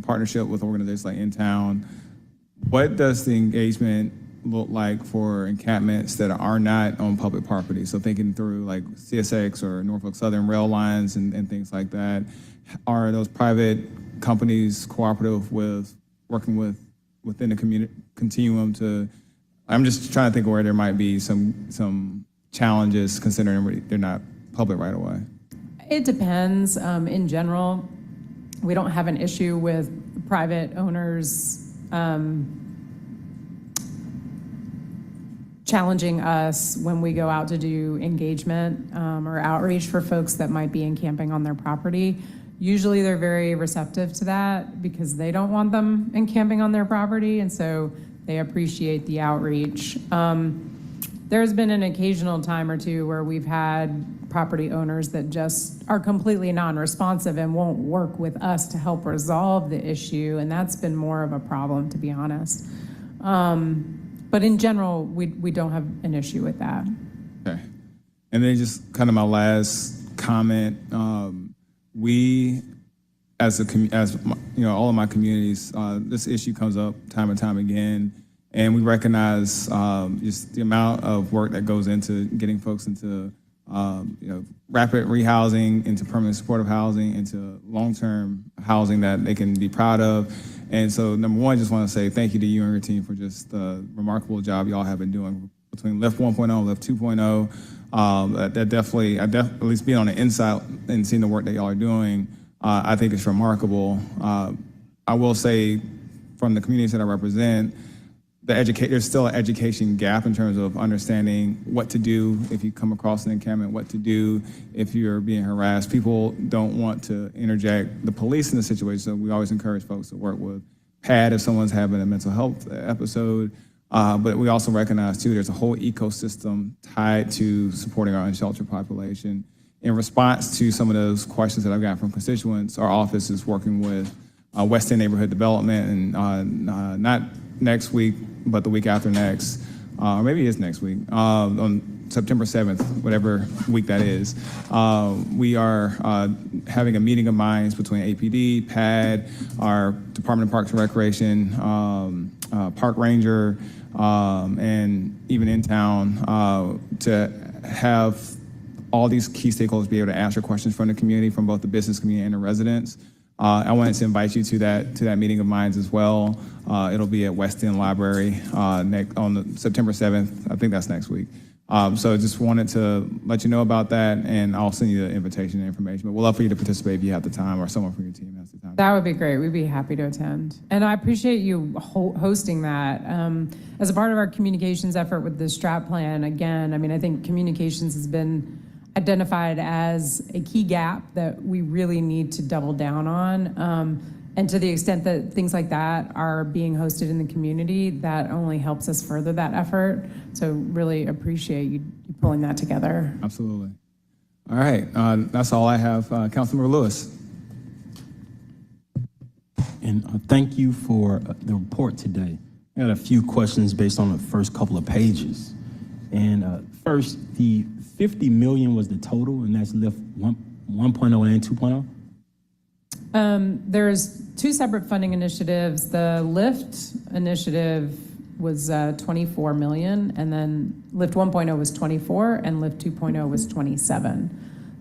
partnership with organizations like In Town, what does the engagement look like for encampments that are not on public property? So thinking through like CSX or Norfolk Southern rail lines and things like that. Are those private companies cooperative with working within the community continuum to? I'm just trying to think of where there might be some challenges considering they're not public right away. It depends. In general, we don't have an issue with private owners challenging us when we go out to do engagement or outreach for folks that might be encamping on their property. Usually they're very receptive to that because they don't want them encamping on their property, and so they appreciate the outreach. There's been an occasional time or two where we've had property owners that just are completely non-responsive and won't work with us to help resolve the issue, and that's been more of a problem, to be honest. But in general, we don't have an issue with that. Okay. And then just kind of my last comment, we, as all of my communities, this issue comes up time and time again, and we recognize just the amount of work that goes into getting folks into rapid rehousing, into permanent supportive housing, into long-term housing that they can be proud of. And so, number one, I just want to say thank you to you and your team for just the remarkable job y'all have been doing between Lift 1.0 and Lift 2.0. That definitely, at least being on the inside and seeing the work that y'all are doing, I think it's remarkable. I will say, from the communities that I represent, there's still an education gap in terms of understanding what to do if you come across an encampment, what to do if you're being harassed. People don't want to interject the police in the situation, so we always encourage folks to work with PAD if someone's having a mental health episode. But we also recognize, too, there's a whole ecosystem tied to supporting our unsheltered population. In response to some of those questions that I've gotten from constituents, our office is working with West End Neighborhood Development, and not next week, but the week after next, or maybe it is next week, on September 7th, whatever week that is. We are having a meeting of minds between APD, PAD, our Department of Parks and Recreation, Park Ranger, and even In Town, to have all these key stakeholders be able to answer questions from the community, from both the business community and the residents. I wanted to invite you to that meeting of minds as well. It'll be at West End Library on September 7th. I think that's next week. So just wanted to let you know about that, and I'll send you the invitation and information. But we'd love for you to participate if you have the time, or someone from your team has the time. That would be great. We'd be happy to attend. And I appreciate you hosting that. As a part of our communications effort with the strat plan, again, I mean, I think communications has been identified as a key gap that we really need to double down on. And to the extent that things like that are being hosted in the community, that only helps us further that effort. So really appreciate you pulling that together. Absolutely. All right, that's all I have. Councilmember Lewis. And thank you for the report today. I got a few questions based on the first couple of pages. And first, the 50 million was the total, and that's Lift 1.0 and 2.0? There's two separate funding initiatives. The Lift initiative was 24 million, and then Lift 1.0 was 24, and Lift 2.0 was 27.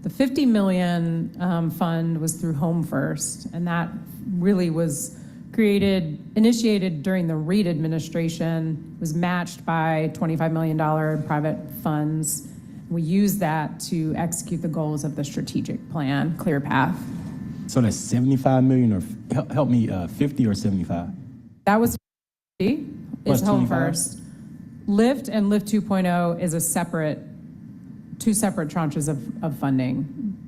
The 50 million fund was through Home First, and that really was initiated during the Reid administration, was matched by $25 million in private funds. We used that to execute the goals of the strategic plan, Clear Path. So that's 75 million, or help me, 50 or 75? That was 50, is Plus Home 25? First. Lift and Lift 2.0 is two separate tranches of funding,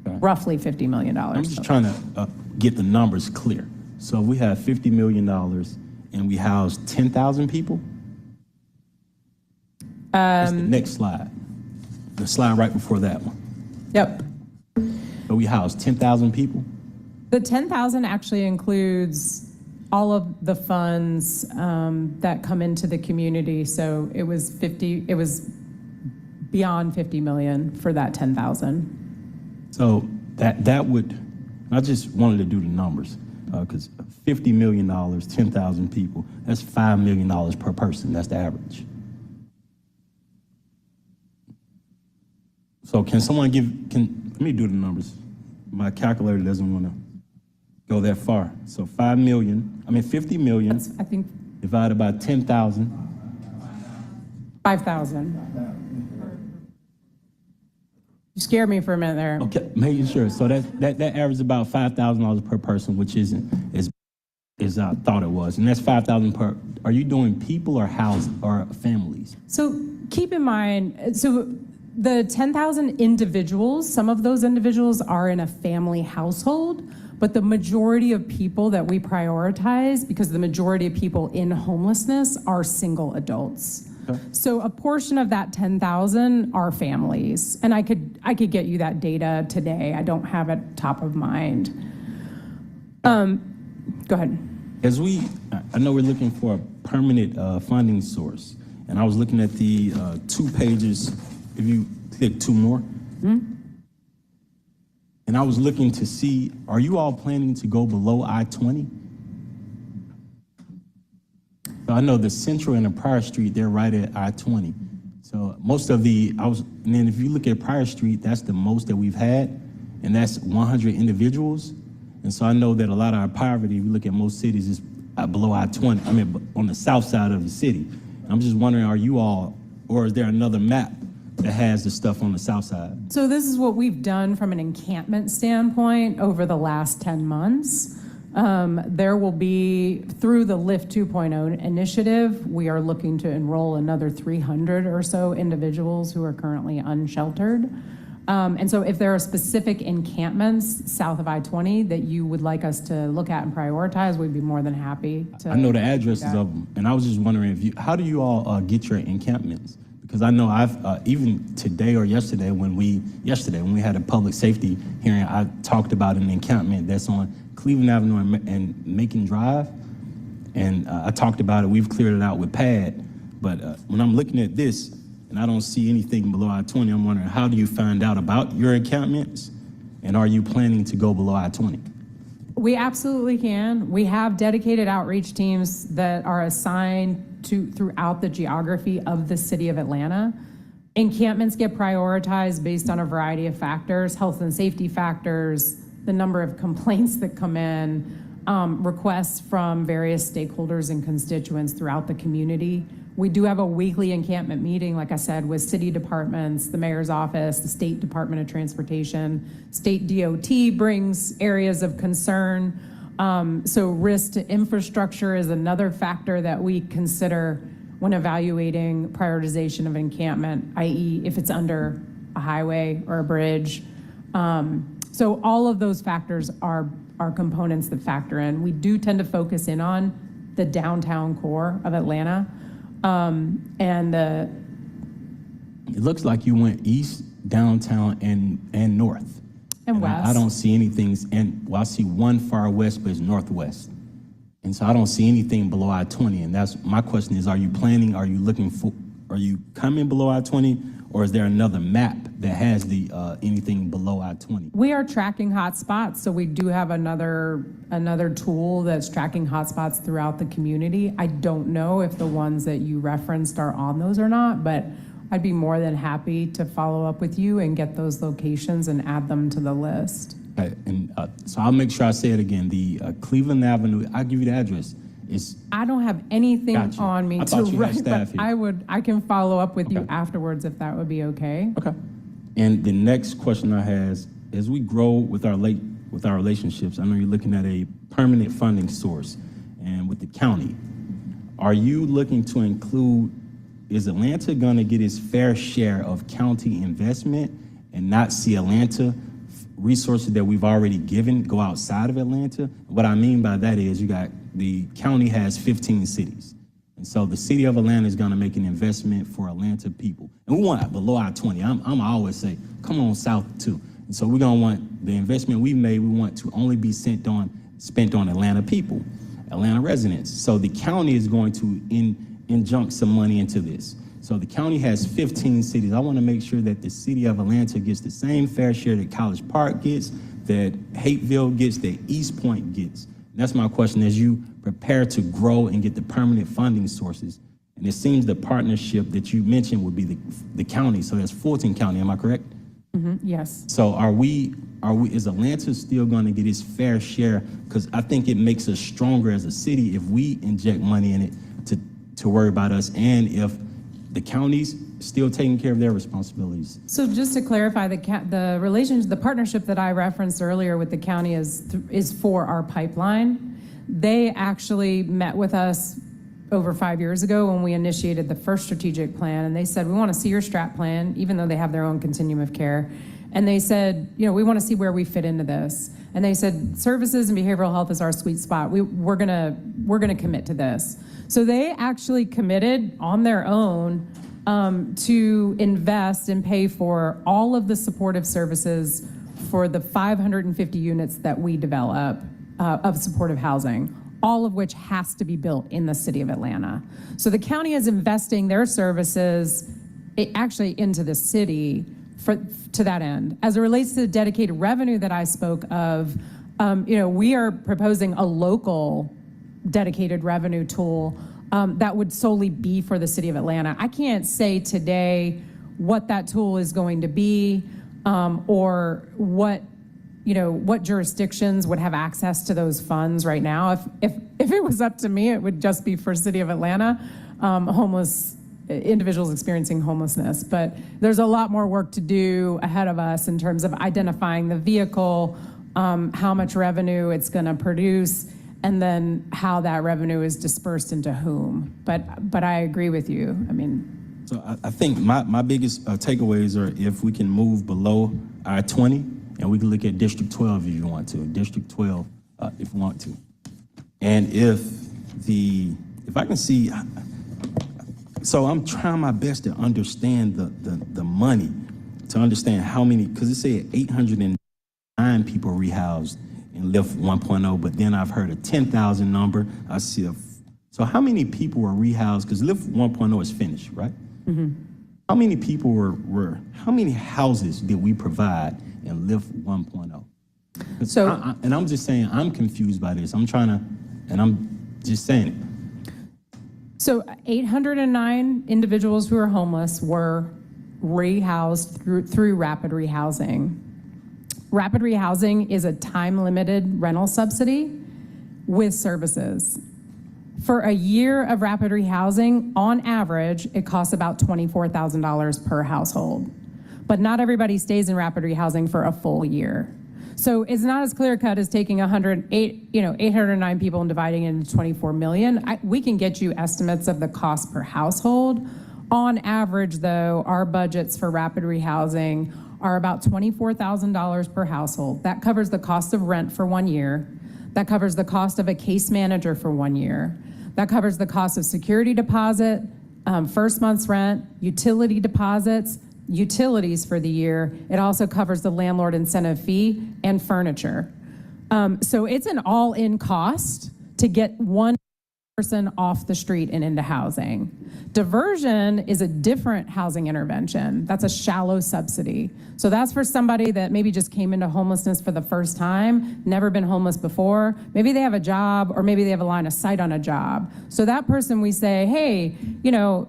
Okay. roughly $50 million. I'm just trying to get the numbers clear. So we have $50 million and we house 10,000 people? That's the next slide. The slide right before that one. Yep. So we house 10,000 people? The 10,000 actually includes all of the funds that come into the community. So it was beyond 50 million for that 10,000. So that would And I just wanted to do the numbers, because $50 million, 10,000 people, that's $5 million per person. That's the average. So can someone let me do the numbers. My calculator doesn't want to go that far. So 50 million I think divided by 10,000. 5,000. You scared me for a minute there. Okay, making sure. So that averages about $5,000 per person, which isn't as I thought it was. And that's 5,000 per. Are you doing people or house or families? So keep in mind, so the 10,000 individuals, some of those individuals are in a family household, but the majority of people that we prioritize, because the majority of people in homelessness are single adults. Okay. So a portion of that 10,000 are families, and I could get you that data today. I don't have it top of mind. Go ahead. I know we're looking for a permanent funding source, and I was looking at the 2 pages. If you click 2 more. And I was looking to see, are you all planning to go below I-20? So I know the Central and the Pryor Street, they're right at I-20. So most of and then if you look at Pryor Street, that's the most that we've had, and that's 100 individuals. And so I know that a lot of our poverty, if you look at most cities, is below I-20, on the south side of the city. I'm just wondering, are you all, or is there another map that has the stuff on the south side? So this is what we've done from an encampment standpoint over the last 10 months. There will be, through the LIFT 2.0 initiative, we are looking to enroll another 300 or so individuals who are currently unsheltered. And so if there are specific encampments south of I-20 that you would like us to look at and prioritize, we'd be more than happy to. I know the addresses of them, and I was just wondering how do you all get your encampments? Because I know I've, even today or yesterday when we had a public safety hearing, I talked about an encampment that's on Cleveland Avenue and Macon Drive. And I talked about it, we've cleared it out with PAD. But when I'm looking at this and I don't see anything below I-20, I'm wondering, how do you find out about your encampments? And are you planning to go below I-20? We absolutely can. We have dedicated outreach teams that are assigned throughout the geography of the city of Atlanta. Encampments get prioritized based on a variety of factors, health and safety factors, the number of complaints that come in, requests from various stakeholders and constituents throughout the community. We do have a weekly encampment meeting, like I said, with city departments, the mayor's office, the State Department of Transportation. State DOT brings areas of concern. So risk to infrastructure is another factor that we consider when evaluating prioritization of encampment, i.e. if it's under a highway or a bridge. So all of those factors are components that factor in. We do tend to focus in on the downtown core of Atlanta. It looks like you went east, downtown, and north. And west. I don't see anything, I see one far west, but it's northwest. And so I don't see anything below I-20. And that's my question is, are you coming below I-20, or is there another map that has anything below I-20? We are tracking hotspots, so we do have another tool that's tracking hotspots throughout the community. I don't know if the ones that you referenced are on those or not, but I'd be more than happy to follow up with you and get those locations and add them to the list. Okay, and so I'll make sure I say it again. The Cleveland Avenue, I'll give you the address. I don't have anything Gotcha. on me I to thought you had write, staff but here. I can follow up with you Okay. afterwards if that would be okay. Okay. And the next question I have, as we grow with our relationships, I know you're looking at a permanent funding source, and with the county, are you looking to include, is Atlanta gonna get its fair share of county investment and not see Atlanta resources that we've already given go outside of Atlanta? What I mean by that is the county has 15 cities. And so the city of Atlanta is gonna make an investment for Atlanta people. And we want below I-20. I'm always say, come on south too. And so we're gonna want the investment we've made, we want to only be spent on Atlanta people, Atlanta residents. So the county is going to injunct some money into this. So the county has 15 cities. I want to make sure that the city of Atlanta gets the same fair share that College Park gets, that Hateville gets, that East Point gets. And that's my question, as you prepare to grow and get the permanent funding sources. And it seems the partnership that you mentioned would be the county, so that's Fulton County, am I correct? Yes. So is Atlanta still going to get its fair share? Because I think it makes us stronger as a city if we inject money in it to worry about us, and if the counties still taking care of their responsibilities. So just to clarify, the partnership that I referenced earlier with the county is for our pipeline. They actually met with us over 5 years ago when we initiated the first strategic plan, and they said, we want to see your strat plan, even though they have their own continuum of care. And they said, we want to see where we fit into this. And they said, services and behavioral health is our sweet spot. We're gonna commit to this. So they actually committed on their own to invest and pay for all of the supportive services for the 550 units that we develop of supportive housing, all of which has to be built in the city of Atlanta. So the county is investing their services actually into the city to that end. As it relates to the dedicated revenue that I spoke of, we are proposing a local dedicated revenue tool that would solely be for the city of Atlanta. I can't say today what that tool is going to be or what jurisdictions would have access to those funds right now. If it was up to me, it would just be for city of Atlanta, homeless individuals experiencing homelessness. But there's a lot more work to do ahead of us in terms of identifying the vehicle, how much revenue it's going to produce, and then how that revenue is dispersed into whom. But I agree with you. I mean, So I think my biggest takeaways are if we can move below I-20, and we can look at District 12 if you want to, District 12 if you want to. And if I can see, so I'm trying my best to understand the money, to understand how many, because it said 809 people rehoused in LIFT 1.0, but then I've heard a 10,000 number. I see so how many people were rehoused? Because LIFT 1.0 is finished, right? Mm-hmm. How many people how many houses did we provide in LIFT 1.0? So, and I'm just saying, I'm confused by this. I'm just saying it. So 809 individuals who are homeless were rehoused through rapid rehousing. Rapid rehousing is a time-limited rental subsidy with services. For a year of rapid rehousing, on average, it costs about $24,000 per household. But not everybody stays in rapid rehousing for a full year. So it's not as clear-cut as taking 809 people and dividing it into 24 million. We can get you estimates of the cost per household. On average, though, our budgets for rapid rehousing are about $24,000 per household. That covers the cost of rent for 1 year. That covers the cost of a case manager for 1 year. That covers the cost of security deposit, first month's rent, utility deposits, utilities for the year. It also covers the landlord incentive fee and furniture. So it's an all-in cost to get one person off the street and into housing. Diversion is a different housing intervention. That's a shallow subsidy. So that's for somebody that maybe just came into homelessness for the first time, never been homeless before. Maybe they have a job, or maybe they have a line of sight on a job. So that person, we say, hey,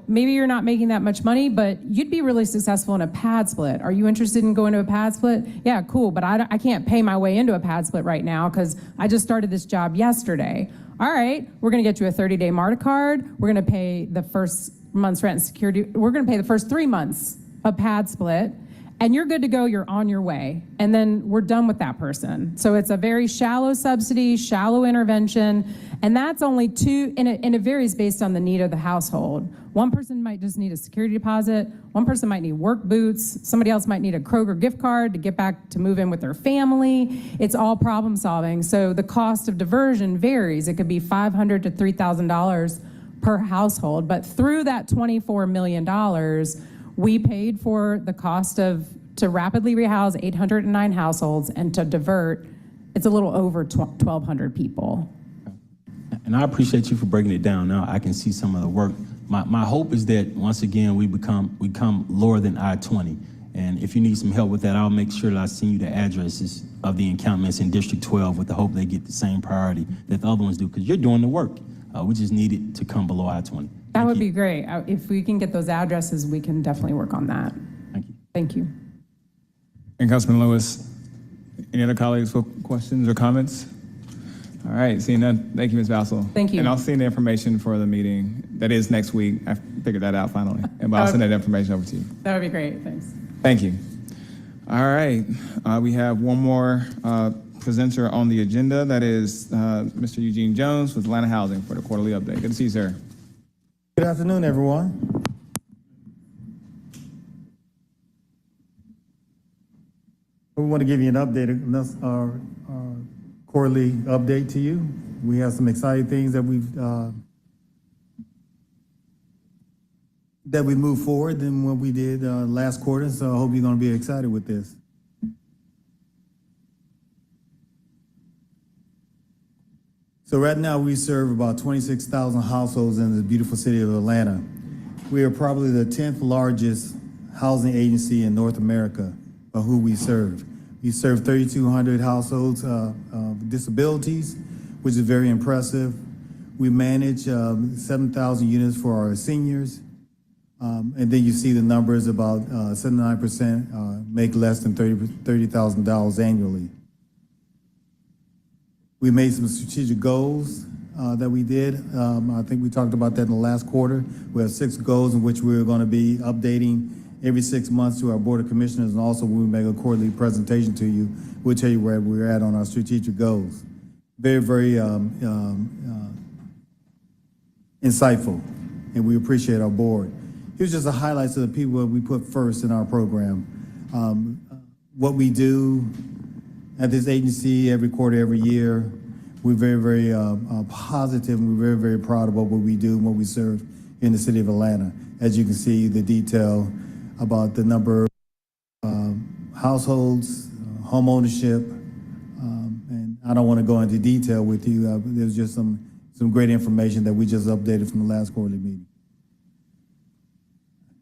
maybe you're not making that much money, but you'd be really successful in a pad split. Are you interested in going to a pad split? Yeah, cool, but I can't pay my way into a pad split right now because I just started this job yesterday. All right, we're gonna get you a 30-day MARTA card. We're gonna pay the first month's rent and security. We're gonna pay the first 3 months of pad split, and you're good to go, you're on your way. And then we're done with that person. So it's a very shallow subsidy, shallow intervention, and that's only and it varies based on the need of the household. One person might just need a security deposit, one person might need work boots, somebody else might need a Kroger gift card to get back to move in with their family. It's all problem solving. So the cost of diversion varies. It could be $500 to $3,000 per household, but through that $24 million, we paid for the cost to rapidly rehouse 809 households and to divert, it's a little over 1,200 people. And I appreciate you for breaking it down. Now I can see some of the work. My hope is that once again we become lower than I-20, And if you need some help with that, I'll make sure that I send you the addresses of the encampments in District 12 with the hope they get the same priority that the other ones do, because you're doing the work. We just need it to come below I-20. That would be great. If we can get those addresses, we can definitely work on that. Thank you. Thank you. And Councilman Lewis, any other colleagues for questions or comments? All right, seeing none, thank you, Ms. Bassel. Thank you. And I'll send the information for the meeting. That is next week. I figured that out finally. But I'll send that information over to you. That would be great. Thanks. Thank you. All right, we have one more presenter on the agenda. That is Mr. Eugene Jones with Atlanta Housing for the quarterly update. Good to see you, sir. Good afternoon, everyone. We want to give you an update, that's our quarterly update to you. We have some exciting things that we moved forward than what we did last quarter, so I hope you're going to be excited with this. So right now we serve about 26,000 households in the beautiful city of Atlanta. We are probably the 10th largest housing agency in North America of who we serve. We serve 3,200 households with disabilities, which is very impressive. We manage 7,000 units for our seniors. And then you see the numbers, about 79% make less than $30,000 annually. We made some strategic goals that we did. I think we talked about that in the last quarter. We have 6 goals in which we're going to be updating every 6 months to our Board of Commissioners, and also when we make a quarterly presentation to you, we'll tell you where we're at on our strategic goals. Very, very insightful, and we appreciate our board. Here's just a highlights of the people that we put first in our program. What we do at this agency every quarter, every year, we're very, very positive, and we're very, very proud about what we do and what we serve in the city of Atlanta. As you can see, the detail about the number of households, home ownership, and I don't want to go into detail with you. There's just some great information that we just updated from the last quarterly meeting.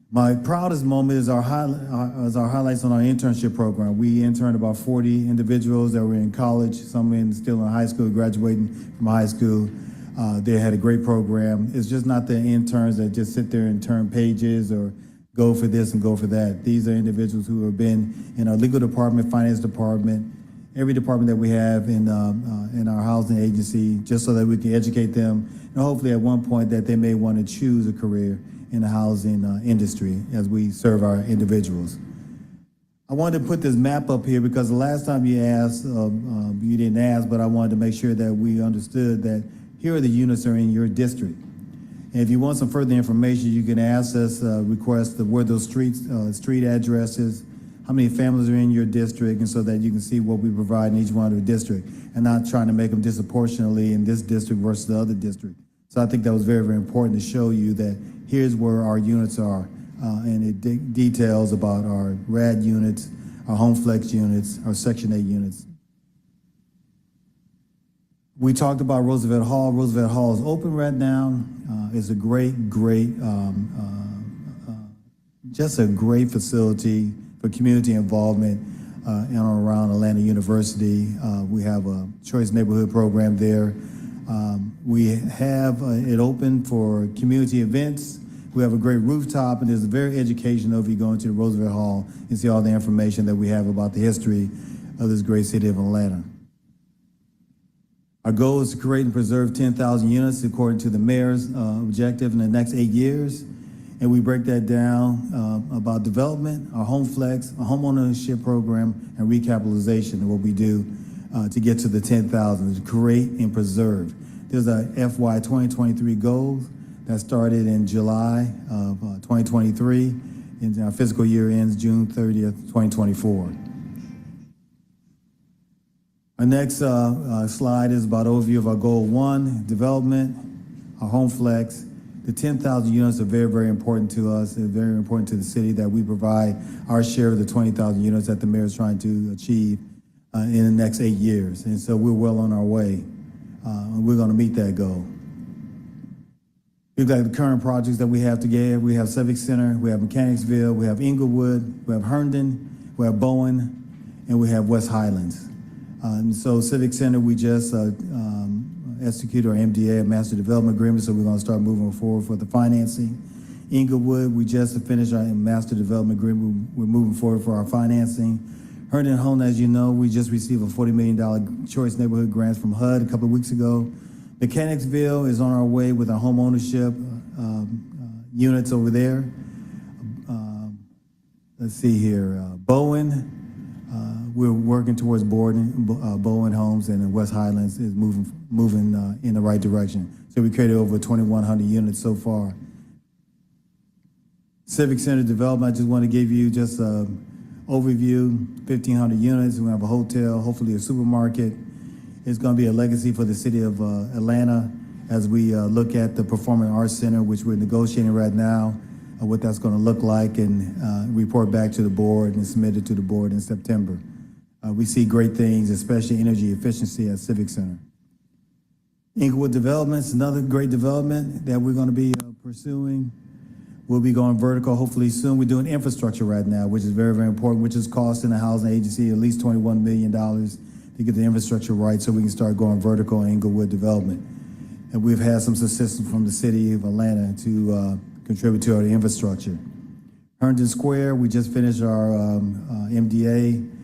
My proudest moment is our highlights on our internship program. We interned about 40 individuals that were in college, some still in high school, graduating from high school. They had a great program. It's just not the interns that just sit there and turn pages or go for this and go for that. These are individuals who have been in our legal department, finance department, every department that we have in our housing agency, just so that we can educate them, and hopefully at one point that they may want to choose a career in the housing industry as we serve our individuals. I wanted to put this map up here because the last time you asked, you didn't ask, but I wanted to make sure that we understood that here are the units that are in your district. And if you want some further information, you can ask us, request where those street addresses, how many families are in your district, and so that you can see what we provide in each one of the district, and not trying to make them disproportionately in this district versus the other district. So I think that was very, very important to show you that here's where our units are, and it details about our RAD units, our Home Flex units, our Section 8 units. We talked about Roosevelt Hall. Roosevelt Hall is open right now. It's a great, just a great facility for community involvement in and around Atlanta University. We have a Choice Neighborhood program there. We have it open for community events. We have a great rooftop, and it's very educational if you go into the Roosevelt Hall and see all the information that we have about the history of this great city of Atlanta. Our goal is to create and preserve 10,000 units according to the mayor's objective in the next 8 years. And we break that down about development, our Home Flex, our home ownership program, and recapitalization, and what we do to get to the 10,000, to create and preserve. There's a FY 2023 goal that started in July of 2023, and our fiscal year ends June 30th, 2024. Our next slide is about overview of our goal 1, development, our Home Flex. The 10,000 units are very, very important to us. They're very important to the city that we provide our share of the 20,000 units that the mayor is trying to achieve in the next 8 years. And so we're well on our way. And we're going to meet that goal. We've got the current projects that we have together. We have Civic Center, we have Mechanicsville, we have Inglewood, we have Herndon, we have Bowen, and we have West Highlands. So Civic Center, we just executed our MDA, Master Development Agreement, so we're going to start moving forward for the financing. Inglewood, we just finished our Master Development Agreement. We're moving forward for our financing. Herndon Home, as you know, we just received a $40 million Choice Neighborhood Grants from HUD a couple of weeks ago. Mechanicsville is on our way with our home ownership units over there. Let's see here, Bowen, we're working towards Bowen Homes, and West Highlands is moving in the right direction. So we created over 2,100 units so far. Civic Center development, I just want to give you just an overview, 1,500 units. We have a hotel, hopefully a supermarket. It's going to be a legacy for the city of Atlanta as we look at the Performing Arts Center, which we're negotiating right now, what that's going to look like, and report back to the board and submit it to the board in September. We see great things, especially energy efficiency at Civic Center. Inglewood Developments, another great development that we're going to be pursuing. We'll be going vertical hopefully soon. We're doing infrastructure right now, which is very, very important, which is costing the housing agency at least $21 million to get the infrastructure right so we can start going vertical in Inglewood Development. And we've had some assistance from the city of Atlanta to contribute to our infrastructure. Herndon Square, we just finished our MDA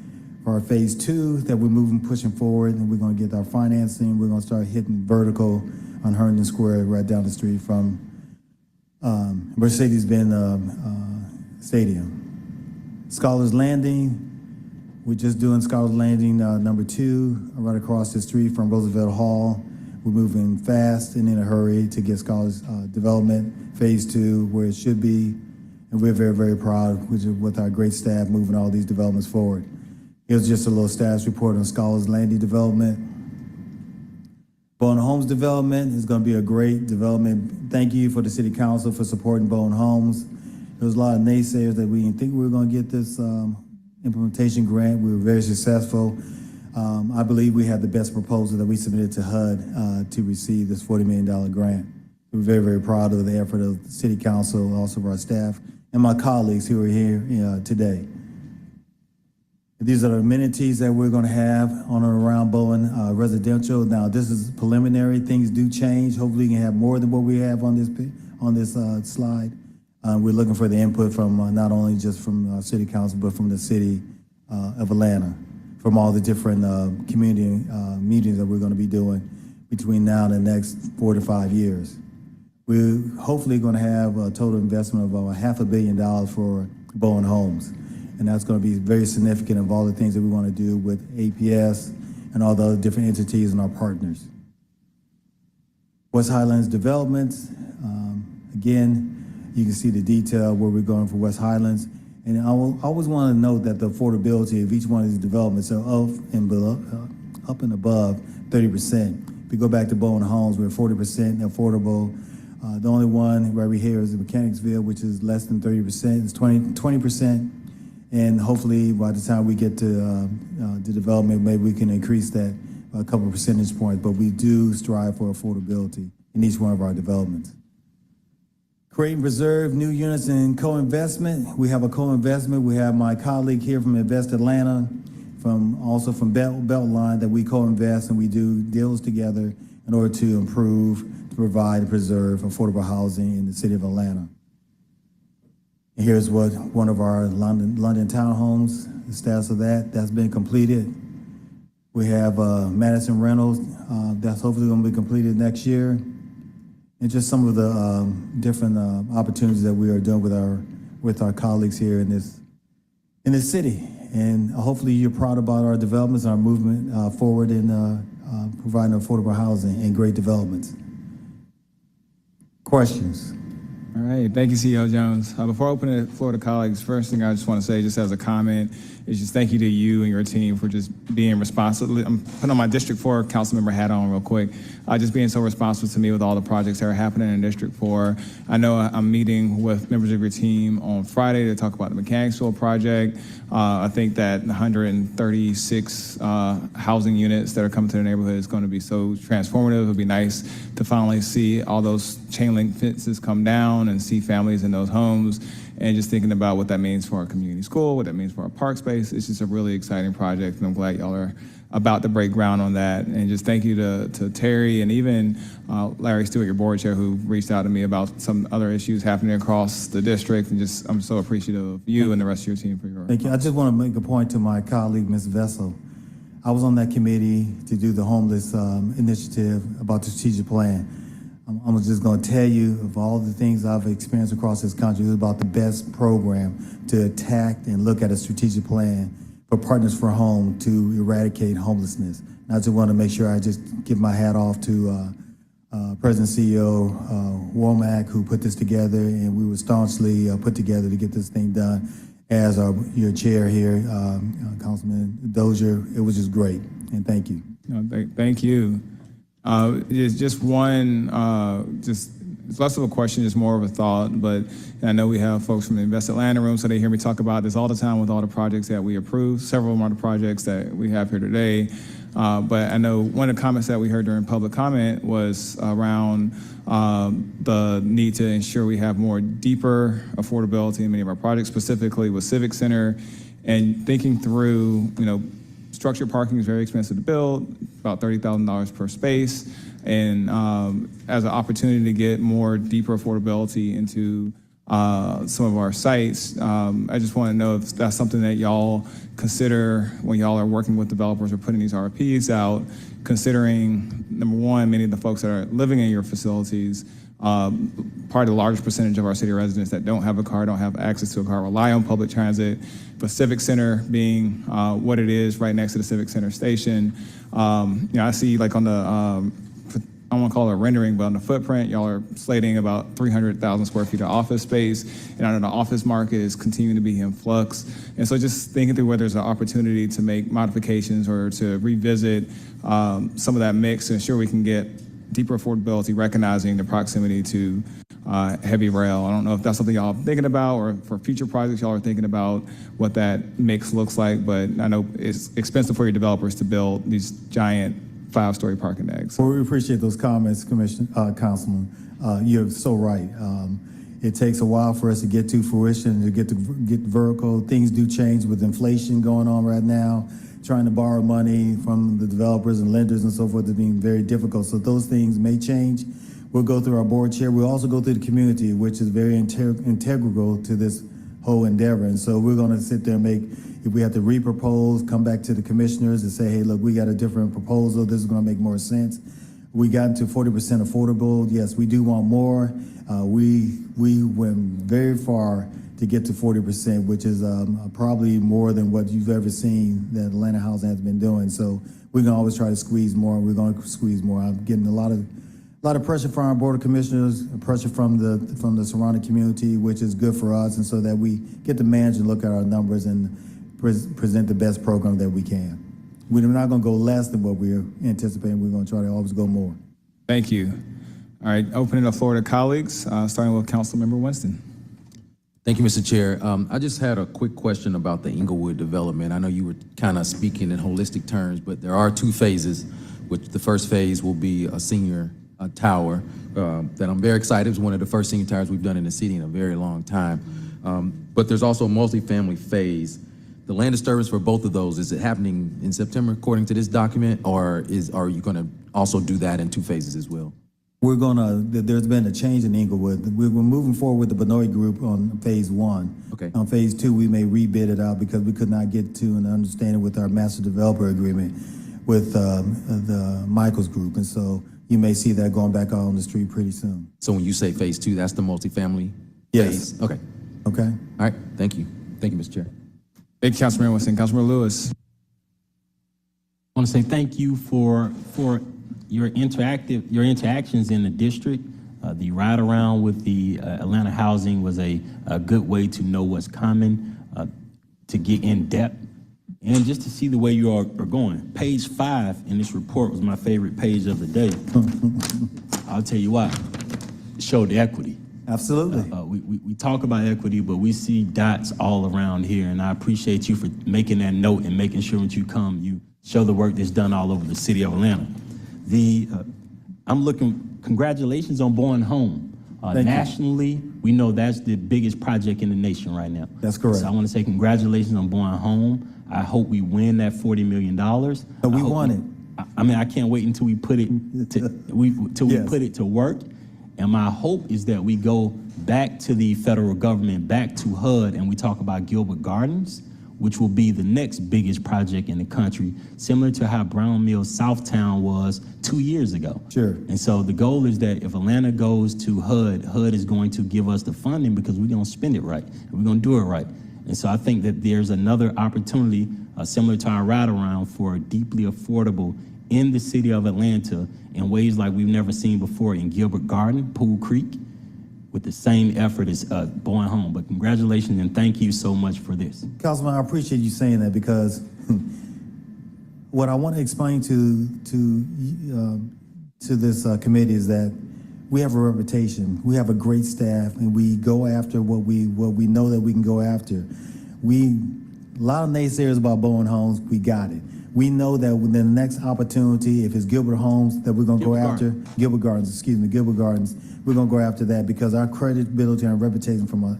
for our phase 2 that we're pushing forward, and we're going to get our financing. We're going to start hitting vertical on Herndon Square right down the street from Mercedes-Benz Stadium. Scholars Landing, we're just doing Scholars Landing number 2 right across the street from Roosevelt Hall. We're moving fast and in a hurry to get Scholars Development phase 2 where it should be, and we're very, very proud with our great staff moving all these developments forward. Here's just a little status report on Scholars Landing development. Bowen Homes development is going to be a great development. Thank you for the City Council for supporting Bowen Homes. There was a lot of naysayers that we didn't think we were going to get this implementation grant. We were very successful. I believe we had the best proposal that we submitted to HUD to receive this $40 million grant. We're very, very proud of the effort of the City Council, also of our staff, and my colleagues who are here today. These are the amenities that we're going to have on and around Bowen residential. Now, this is preliminary. Things do change. Hopefully, we can have more than what we have on this slide. We're looking for the input from not only just from City Council, but from the city of Atlanta, from all the different community meetings that we're going to be doing between now and the next 4 to 5 years. We're hopefully going to have a total investment of about $500 million for Bowen Homes. And that's going to be very significant of all the things that we want to do with APS and all the other different entities and our partners. West Highlands Developments, again, you can see the detail where we're going for West Highlands. And I always want to note that the affordability of each one of these developments are up and above 30%. If we go back to Bowen Homes, we're 40% affordable. The only one right here is Mechanicsville, which is less than 30%. It's 20%. And hopefully, by the time we get to the development, maybe we can increase that a couple of percentage points. But we do strive for affordability in each one of our developments. Create and preserve new units and co-investment. We have a co-investment. We have my colleague here from Invest Atlanta, also from Beltline, that we co-invest and we do deals together in order to improve, to provide and preserve affordable housing in the city of Atlanta. And here's what one of our London townhomes, the status of that's been completed. We have Madison Reynolds, that's hopefully going to be completed next year. And just some of the different opportunities that we are doing with our colleagues here in this city. And hopefully you're proud about our developments, our movement forward in providing affordable housing and great developments. Questions? All right, thank you, CEO Jones. Before I open the floor to colleagues, first thing I just want to say, just as a comment, is just thank you to you and your team for just being responsible. I'm putting on my District 4 council member hat on real quick. Just being so responsible to me with all the projects that are happening in District 4. I know I'm meeting with members of your team on Friday to talk about the Mechanicsville project. I think that 136 housing units that are coming to the neighborhood is going to be so transformative. It'll be nice to finally see all those chain link fences come down and see families in those homes, and just thinking about what that means for our community school, what that means for our park space. It's just a really exciting project, and I'm glad y'all are about to break ground on that. And just thank you to Terry and even Larry Stewart, your board chair, who reached out to me about some other issues happening across the district. And just, I'm so appreciative of you and the rest of your team for your. Thank you. I just want to make a point to my colleague, Ms. Vessel. I was on that committee to do the homeless initiative about the strategic plan. I'm just going to tell you, of all the things I've experienced across this country, this is about the best program to attack and look at a strategic plan for Partners for Home to eradicate homelessness. And I just want to make sure I just give my hat off to President CEO Womack, who put this together, and we were staunchly put together to get this thing done. As your chair here, Councilman Dozier, it was just great, and thank you. No, thank you. It's just one, it's less of a question, just more of a thought, but I know we have folks from the Invest Atlanta room, so they hear me talk about this all the time with all the projects that we approve. Several of them are the projects that we have here today. But I know one of the comments that we heard during public comment was around the need to ensure we have more deeper affordability in many of our projects, specifically with Civic Center, and thinking through, structured parking is very expensive to build, about $30,000 per space, and as an opportunity to get more deeper affordability into some of our sites, I just want to know if that's something that y'all consider when y'all are working with developers or putting these RFPs out, considering, number one, many of the folks that are living in your facilities, probably the largest percentage of our city residents that don't have a car, don't have access to a car, rely on public transit. But Civic Center being what it is right next to the Civic Center station, I see like on the, I don't want to call it a rendering, but on the footprint, y'all are slating about 300,000 square feet of office space. And I know the office market is continuing to be in flux. And so just thinking through whether there's an opportunity to make modifications or to revisit some of that mix to ensure we can get deeper affordability, recognizing the proximity to heavy rail. I don't know if that's something y'all are thinking about, or for future projects y'all are thinking about what that mix looks like, but I know it's expensive for your developers to build these giant 5-story parking decks. Well, we appreciate those comments, Councilman. You're so right. It takes a while for us to get to fruition, to get vertical. Things do change with inflation going on right now. Trying to borrow money from the developers and lenders and so forth is being very difficult. So those things may change. We'll go through our board chair. We'll also go through the community, which is very integral to this whole endeavor. And so we're going to sit there and make, if we have to repropose, come back to the commissioners and say, hey, look, we got a different proposal. This is going to make more sense. We got to 40% affordable. Yes, we do want more. We went very far to get to 40%, which is probably more than what you've ever seen that Atlanta Housing has been doing. So we're going to always try to squeeze more, and we're going to squeeze more. I'm getting a lot of pressure from our board of commissioners, pressure from the surrounding community, which is good for us, and so that we get to manage and look at our numbers and present the best program that we can. We're not going to go less than what we're anticipating. We're going to try to always go more. Thank you. All right, opening the floor to colleagues, starting with Councilmember Winston. Thank you, Mr. Chair. I just had a quick question about the Inglewood development. I know you were kind of speaking in holistic terms, but there are 2 phases, which the first phase will be a senior tower that I'm very excited. It's one of the first senior towers we've done in the city in a very long time. But there's also a multifamily phase. The land disturbance for both of those, is it happening in September according to this document, or are you going to also do that in 2 phases as well? There's been a change in Inglewood. We're moving forward with the Benoit Group on phase 1. Okay. On phase 2, we may rebid it out because we could not get to an understanding with our master developer agreement with the Michaels Group. And so you may see that going back out on the street pretty soon. So when you say phase 2, that's the multifamily Yes. phase? Okay. Okay? All right. Thank you. Thank you, Mr. Chair. Thank you, Councilmember Winston. Councilmember Lewis. I want to say thank you for your interactions in the district. The ride around with the Atlanta Housing was a good way to know what's coming, to get in depth, and just to see the way you are going. Page 5 in this report was my favorite page of the day. I'll tell you why. It showed the equity. Absolutely. We talk about equity, but we see dots all around here, and I appreciate you for making that note and making sure when you come, you show the work that's done all over the city of Atlanta. Congratulations on Bowen Home. Thank you. Nationally, we know that's the biggest project in the nation right now. That's correct. So I want to say congratulations on Bowen Home. I hope we win that $40 million. But we won it. I mean, I can't wait until we put it we Yes. put it to work. And my hope is that we go back to the federal government, back to HUD, and we talk about Gilbert Gardens, which will be the next biggest project in the country, similar to how Brown Mills Southtown was 2 years ago. Sure. And so the goal is that if Atlanta goes to HUD, HUD is going to give us the funding because we're going to spend it right, and we're going to do it right. And so I think that there's another opportunity similar to our ride around for deeply affordable in the city of Atlanta in ways like we've never seen before in Gilbert Garden, Pool Creek, with the same effort as Bowen Home. But congratulations and thank you so much for this. Councilman, I appreciate you saying that because what I want to explain to this committee is that we have a reputation, we have a great staff, and we go after what we know that we can go after. A lot of naysayers about Bowen Homes, we got it. We know that within the next opportunity, if it's Gilbert Homes that we're going to go after, Gilbert Gardens, we're going to go after that because our credibility and reputation from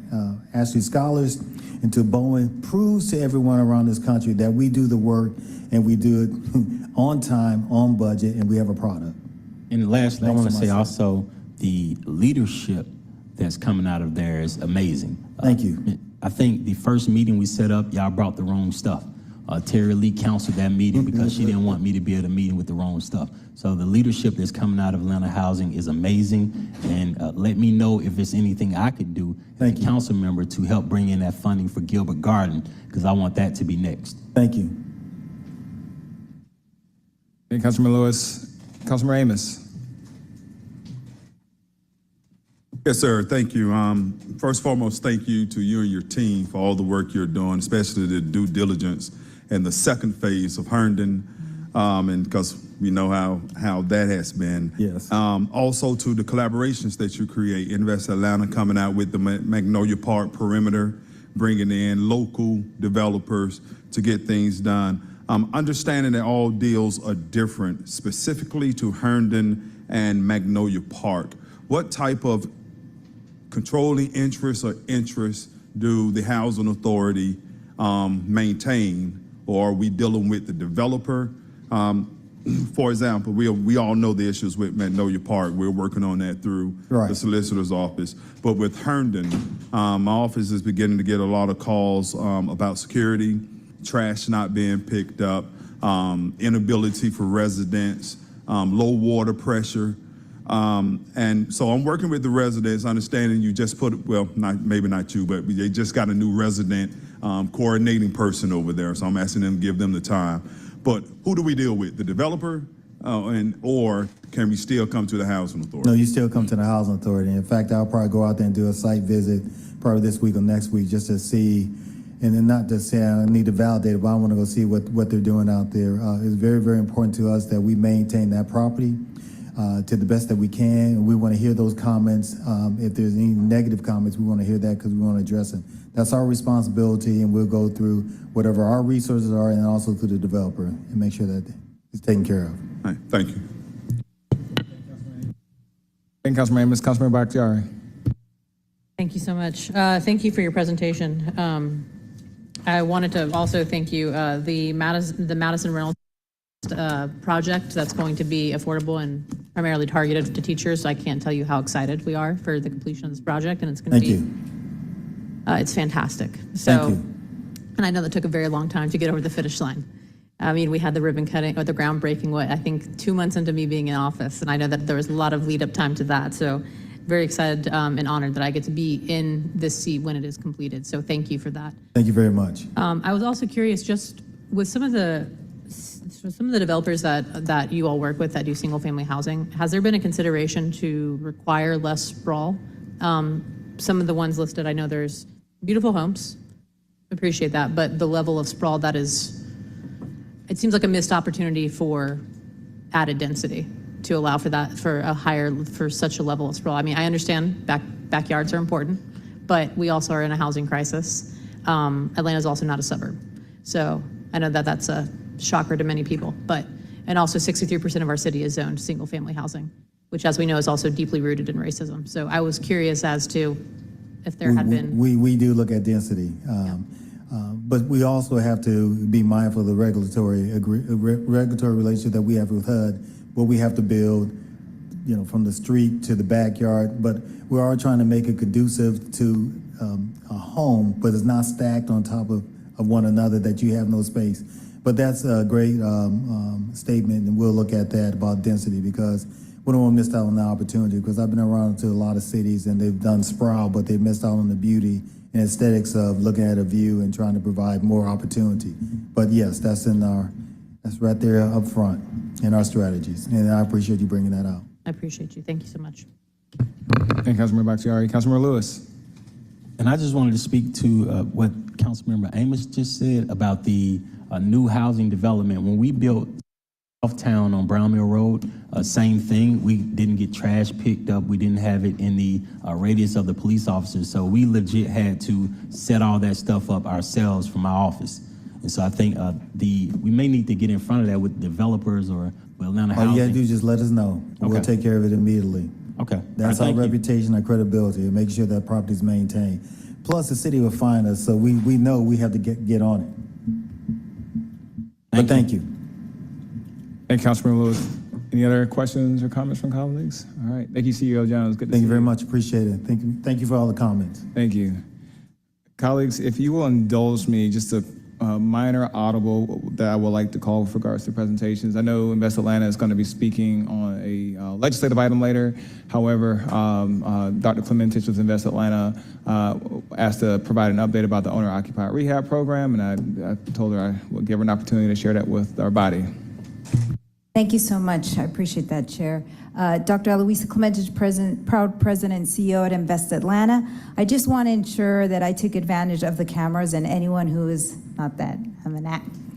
Ashley Scholars into Bowen proves to everyone around this country that we do the work and we do it on time, on budget, and we have a product. And lastly, I Thanks want to so say much, also the leadership that's coming out of there is amazing. Thank you. I think the first meeting we set up, y'all brought the wrong stuff. Terry Lee counseled that meeting because she didn't want me to be at a meeting with the wrong stuff. So the leadership that's coming out of Atlanta Housing is amazing. And let me know if there's anything I could do as a council member to help bring in that funding for Gilbert Garden, because I want that to be next. Thank you. Thank you, Councilman Lewis. Councilman Amos. Yes, sir. Thank you. First and foremost, thank you to you and your team for all the work you're doing, especially the due diligence and the second phase of Herndon, and because we know how that has been. Yes. Also to the collaborations that you create. Invest Atlanta coming out with the Magnolia Park perimeter, bringing in local developers to get things done. Understanding that all deals are different, specifically to Herndon and Magnolia Park. What type of controlling interests or interests do the housing authority maintain, or are we dealing with the developer? For example, we all know the issues with Magnolia Park. We're working on that through the solicitor's office. But with Herndon, my office is beginning to get a lot of calls about security, trash not being picked up, inability for residents, low water pressure. And so I'm working with the residents, understanding you just maybe not you, but they just got a new resident coordinating person over there. So I'm asking them to give them the time. But who do we deal with? The developer, or can we still come to the housing authority? No, you still come to the housing authority. In fact, I'll probably go out there and do a site visit probably this week or next week just to see, and then not to say I need to validate it, but I want to go see what they're doing out there. It's very, very important to us that we maintain that property to the best that we can. And we want to hear those comments. If there's any negative comments, we want to hear that because we want to address it. That's our responsibility, and we'll go through whatever our resources are and also through the developer and make sure that it's taken care of. All right, thank you. Thank you, Councilman Amos. Councilman Bakhtiari. Thank you so much. Thank you for your presentation. I wanted to also thank you, the Madison Reynolds project that's going to be affordable and primarily targeted to teachers. I can't tell you how excited we are for the completion of this project, and it's going to be. Thank you. It's fantastic. So, Thank you. and I know that took a very long time to get over the finish line. I mean, we had the ribbon cutting or the groundbreaking, I think 2 months into me being in office, and I know that there was a lot of lead up time to that. So very excited and honored that I get to be in this seat when it is completed. So thank you for that. Thank you very much. I was also curious, just with some of the So some of the developers that you all work with that do single-family housing, has there been a consideration to require less sprawl? Some of the ones listed, I know there's beautiful homes, appreciate that, but the level of sprawl that is, it seems like a missed opportunity for added density to allow for that, for such a level of sprawl. I mean, I understand backyards are important, but we also are in a housing crisis. Atlanta's also not a suburb. So I know that that's a shocker to many people, and also 63% of our city is zoned single-family housing, which, as we know, is also deeply rooted in racism. So I was curious as to if there had been. We do look at density, but we also have to be mindful of the regulatory relationship that we have with HUD, what we have to build, from the street to the backyard. But we are trying to make it conducive to a home, but it's not stacked on top of one another that you have no space. But that's a great statement, and we'll look at that about density, because we don't want to miss out on the opportunity, because I've been around to a lot of cities and they've done sprawl, but they've missed out on the beauty and aesthetics of looking at a view and trying to provide more opportunity. But yes, that's right there up front in our strategies, and I appreciate you bringing that out. I appreciate you. Thank you so much. Thank you, Councilmember Bakhtiari. Councilmember Lewis. And I just wanted to speak to what Councilmember Amos just said about the new housing development. When we built Southtown on Brown Mill Road, same thing. We didn't get trash picked up. We didn't have it in the radius of the police officers. So we legit had to set all that stuff up ourselves from our office. And so I think we may need to get in front of that with developers or with Atlanta Housing. All you got to do is just let us know. Okay. We'll take care of it immediately. Okay. That's All our right, thank you. reputation and credibility, and make sure that property is maintained. Plus, the city will find us, so we know we have to get on it. But thank you. Thank you, Councilmember Lewis. Any other questions or comments from colleagues? All right. Thank you, CEO Jones. Good to see you. Thank you very much. Appreciate it. Thank you for all the comments. Thank you. Colleagues, if you will indulge me, just a minor audible that I would like to call with regards to presentations. I know Invest Atlanta is going to be speaking on a legislative item later. However, Dr. Clementich with Invest Atlanta asked to provide an update about the owner-occupied rehab program, and I told her I would give her an opportunity to share that with our body. Thank you so much. I appreciate that, Chair. Dr. Aloisa Clementich, proud President and CEO at Invest Atlanta. I just want to ensure that I took advantage of the cameras, and anyone who is not that,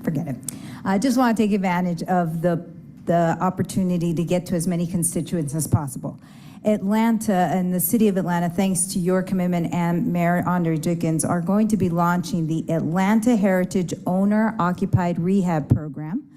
forget it. I just want to take advantage of the opportunity to get to as many constituents as possible. Atlanta and the City of Atlanta, thanks to your commitment and Mayor Andre Dickens, are going to be launching the Atlanta Heritage Owner-Occupied Rehab Program.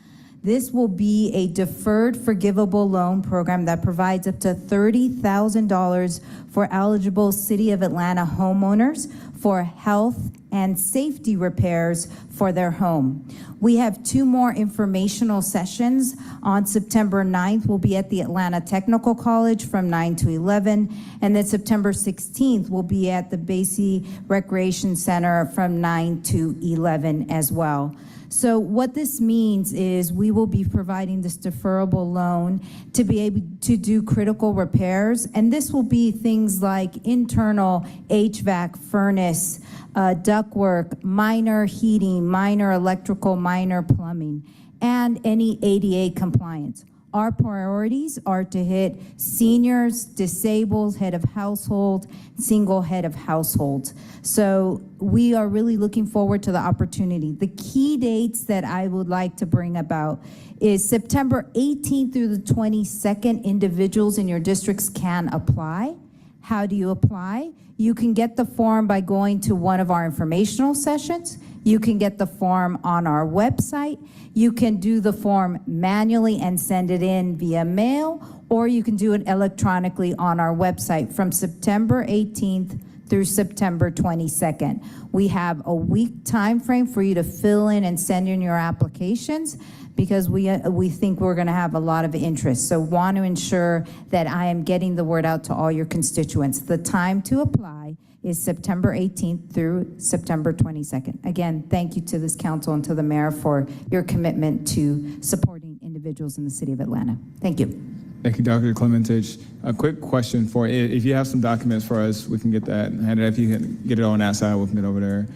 This will be a deferred forgivable loan program that provides up to $30,000 for eligible City of Atlanta homeowners for health and safety repairs for their home. We have 2 more informational sessions. On September 9th, we'll be at the Atlanta Technical College from 9 to 11, and then September 16th, we'll be at the Basie Recreation Center from 9 to 11 as well. So what this means is we will be providing this deferrable loan to be able to do critical repairs, and this will be things like internal HVAC, furnace, ductwork, minor heating, minor electrical, minor plumbing, and any ADA compliance. Our priorities are to hit seniors, disabled, head of household, single head of household. So we are really looking forward to the opportunity. The key dates that I would like to bring about is September 18th through the 22nd, individuals in your districts can apply. How do you apply? You can get the form by going to one of our informational sessions. You can get the form on our website. You can do the form manually and send it in via mail, or you can do it electronically on our website from September 18th through September 22nd. We have a week time frame for you to fill in and send in your applications, because we think we're going to have a lot of interest. So want to ensure that I am getting the word out to all your constituents. The time to apply is September 18th through September 22nd. Again, thank you to this council and to the mayor for your commitment to supporting individuals in the City of Atlanta. Thank you. Thank you, Dr. Clementich. A quick question for, if you have some documents for us, we can get that handed. If you can get it on that side, we can get over there.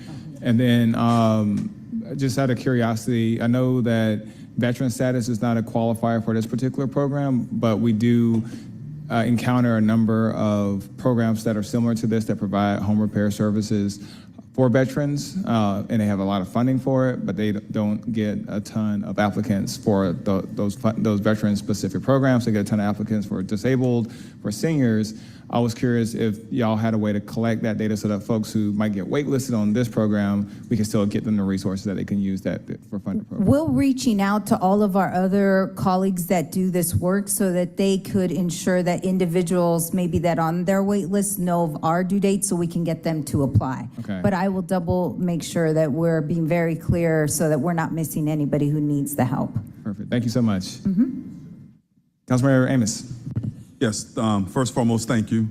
And then just out of curiosity, I know that Veteran status is not a qualifier for this particular program, but we do encounter a number of programs that are similar to this that provide home repair services for veterans, and they have a lot of funding for it, but they don't get a ton of applicants for those veteran-specific programs. They get a ton of applicants for disabled, for seniors. I was curious if y'all had a way to collect that data so that folks who might get waitlisted on this program, we can still get them the resources that they can use that for funded programs. We're reaching out to all of our other colleagues that do this work so that they could ensure that individuals maybe that on their wait list know of our due date so we can get them to apply. Okay. But I will double make sure that we're being very clear so that we're not missing anybody who needs the help. Perfect. Thank you so much. Councilmember Amos. Yes, first and foremost, thank you.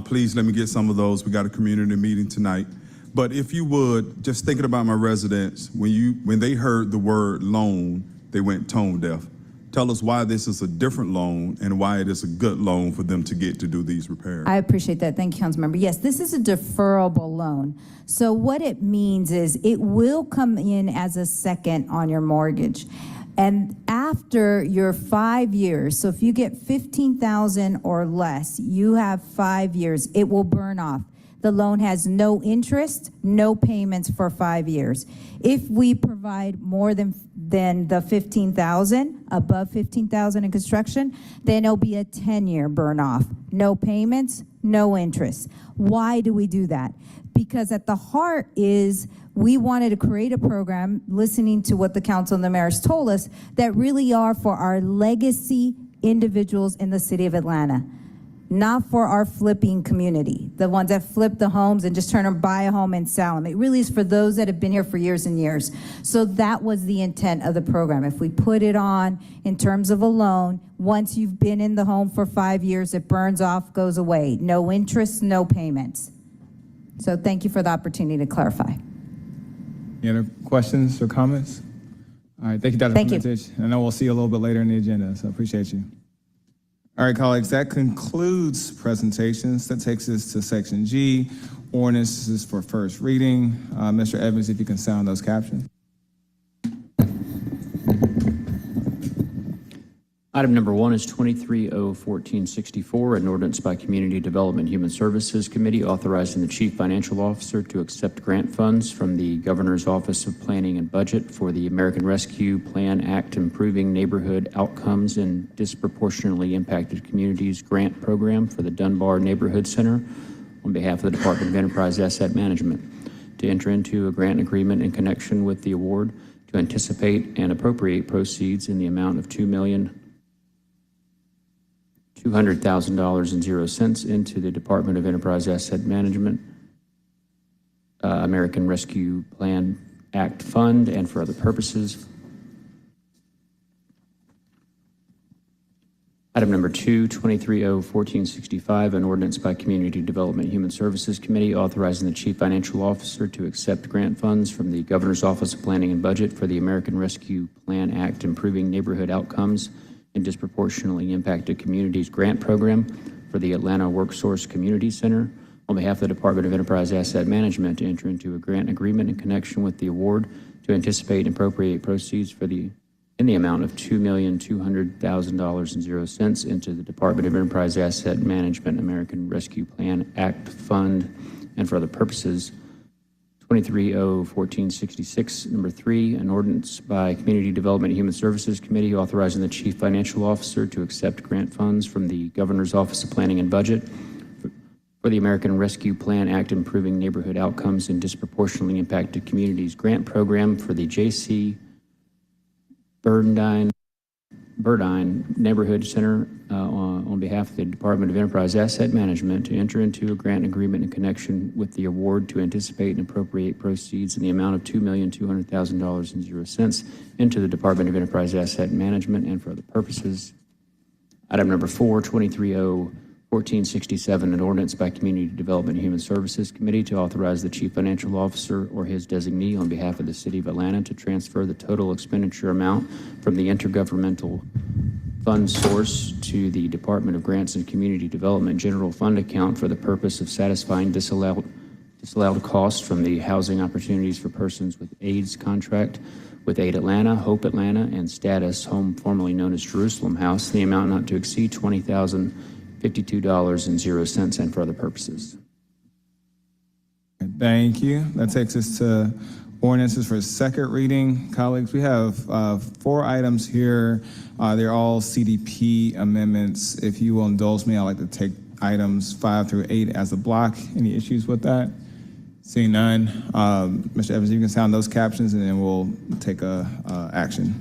Please let me get some of those. We got a community meeting tonight. But if you would, just thinking about my residents, when they heard the word loan, they went tone deaf. Tell us why this is a different loan and why it is a good loan for them to get to do these repairs. I appreciate that. Thank you, Councilmember. Yes, this is a deferrable loan. So what it means is it will come in as a second on your mortgage. And after your 5 years, so if you get $15,000 or less, you have 5 years, it will burn off. The loan has no interest, no payments for 5 years. If we provide more than the $15,000, above $15,000 in construction, then it'll be a 10-year burn off. No payments, no interest. Why do we do that? Because at the heart is we wanted to create a program, listening to what the council and the mayors told us, that really are for our legacy individuals in the city of Atlanta, not for our flipping community, the ones that flip the homes and just turn and buy a home and sell them. It really is for those that have been here for years and years. So that was the intent of the program. If we put it on in terms of a loan, once you've been in the home for 5 years, it burns off, goes away. No interest, no payments. So thank you for the opportunity to clarify. Any other questions or comments? All right, thank you, Dr. Thank you. Clementich. I know we'll see you a little bit later in the agenda, so I appreciate you. All right, colleagues, that concludes presentations. That takes us to section G, ordinances for first reading. Mr. Evans, if you can sound those captions. Item number 1 is 23-01464, an ordinance by Community Development Human Services Committee authorizing the Chief Financial Officer to accept grant funds from the Governor's Office of Planning and Budget for the American Rescue Plan Act Improving Neighborhood Outcomes in Disproportionately Impacted Communities Grant Program for the Dunbar Neighborhood Center on behalf of the Department of Enterprise Asset Management, to enter into a grant agreement in connection with the award, to anticipate and appropriate proceeds in the amount of $2,200,000 into the Department of Enterprise Asset Management, American Rescue Plan Act Fund, and for other purposes. Item number 2, 23-01465, an ordinance by Community Development Human Services Committee authorizing the Chief Financial Officer to accept grant funds from the Governor's Office of Planning and Budget for the American Rescue Plan Act Improving Neighborhood Outcomes in Disproportionately Impacted Communities Grant Program for the Atlanta WorkSource Community Center on behalf of the Department of Enterprise Asset Management, to enter into a grant agreement in connection with the award, to anticipate and appropriate proceeds in the amount of $2,200,000 into the Department of Enterprise Asset Management American Rescue Plan Act Fund, and for other purposes. 23-01466, number 3, an ordinance by Community Development and Human Services Committee authorizing the Chief Financial Officer to accept grant funds from the Governor's Office of Planning and Budget for the American Rescue Plan Act Improving Neighborhood Outcomes in Disproportionately Impacted Communities Grant Program for the J.C. Burdine Neighborhood Center on behalf of the Department of Enterprise Asset Management, to enter into a grant agreement in connection with the award, to anticipate and appropriate proceeds in the amount of $2,200,000 into the Department of Enterprise Asset Management, and for other purposes. Item number 4, 23-01467, an ordinance by Community Development and Human Services Committee to authorize the Chief Financial Officer or his designee on behalf of the City of Atlanta to transfer the total expenditure amount from the intergovernmental fund source to the Department of Grants and Community Development General Fund account for the purpose of satisfying disallowed costs from the Housing Opportunities for Persons with AIDS contract with Aid Atlanta, Hope Atlanta, and Status Home, formerly known as Jerusalem House, in the amount not to exceed $20,052.00 and for other purposes. Thank you. That takes us to ordinances for second reading. Colleagues, we have 4 items here. They're all CDP amendments. If you will indulge me, I'd like to take items 5 through 8 as a block. Any issues with that? Seeing none, Mr. Evans, you can sound those captions and then we'll take action.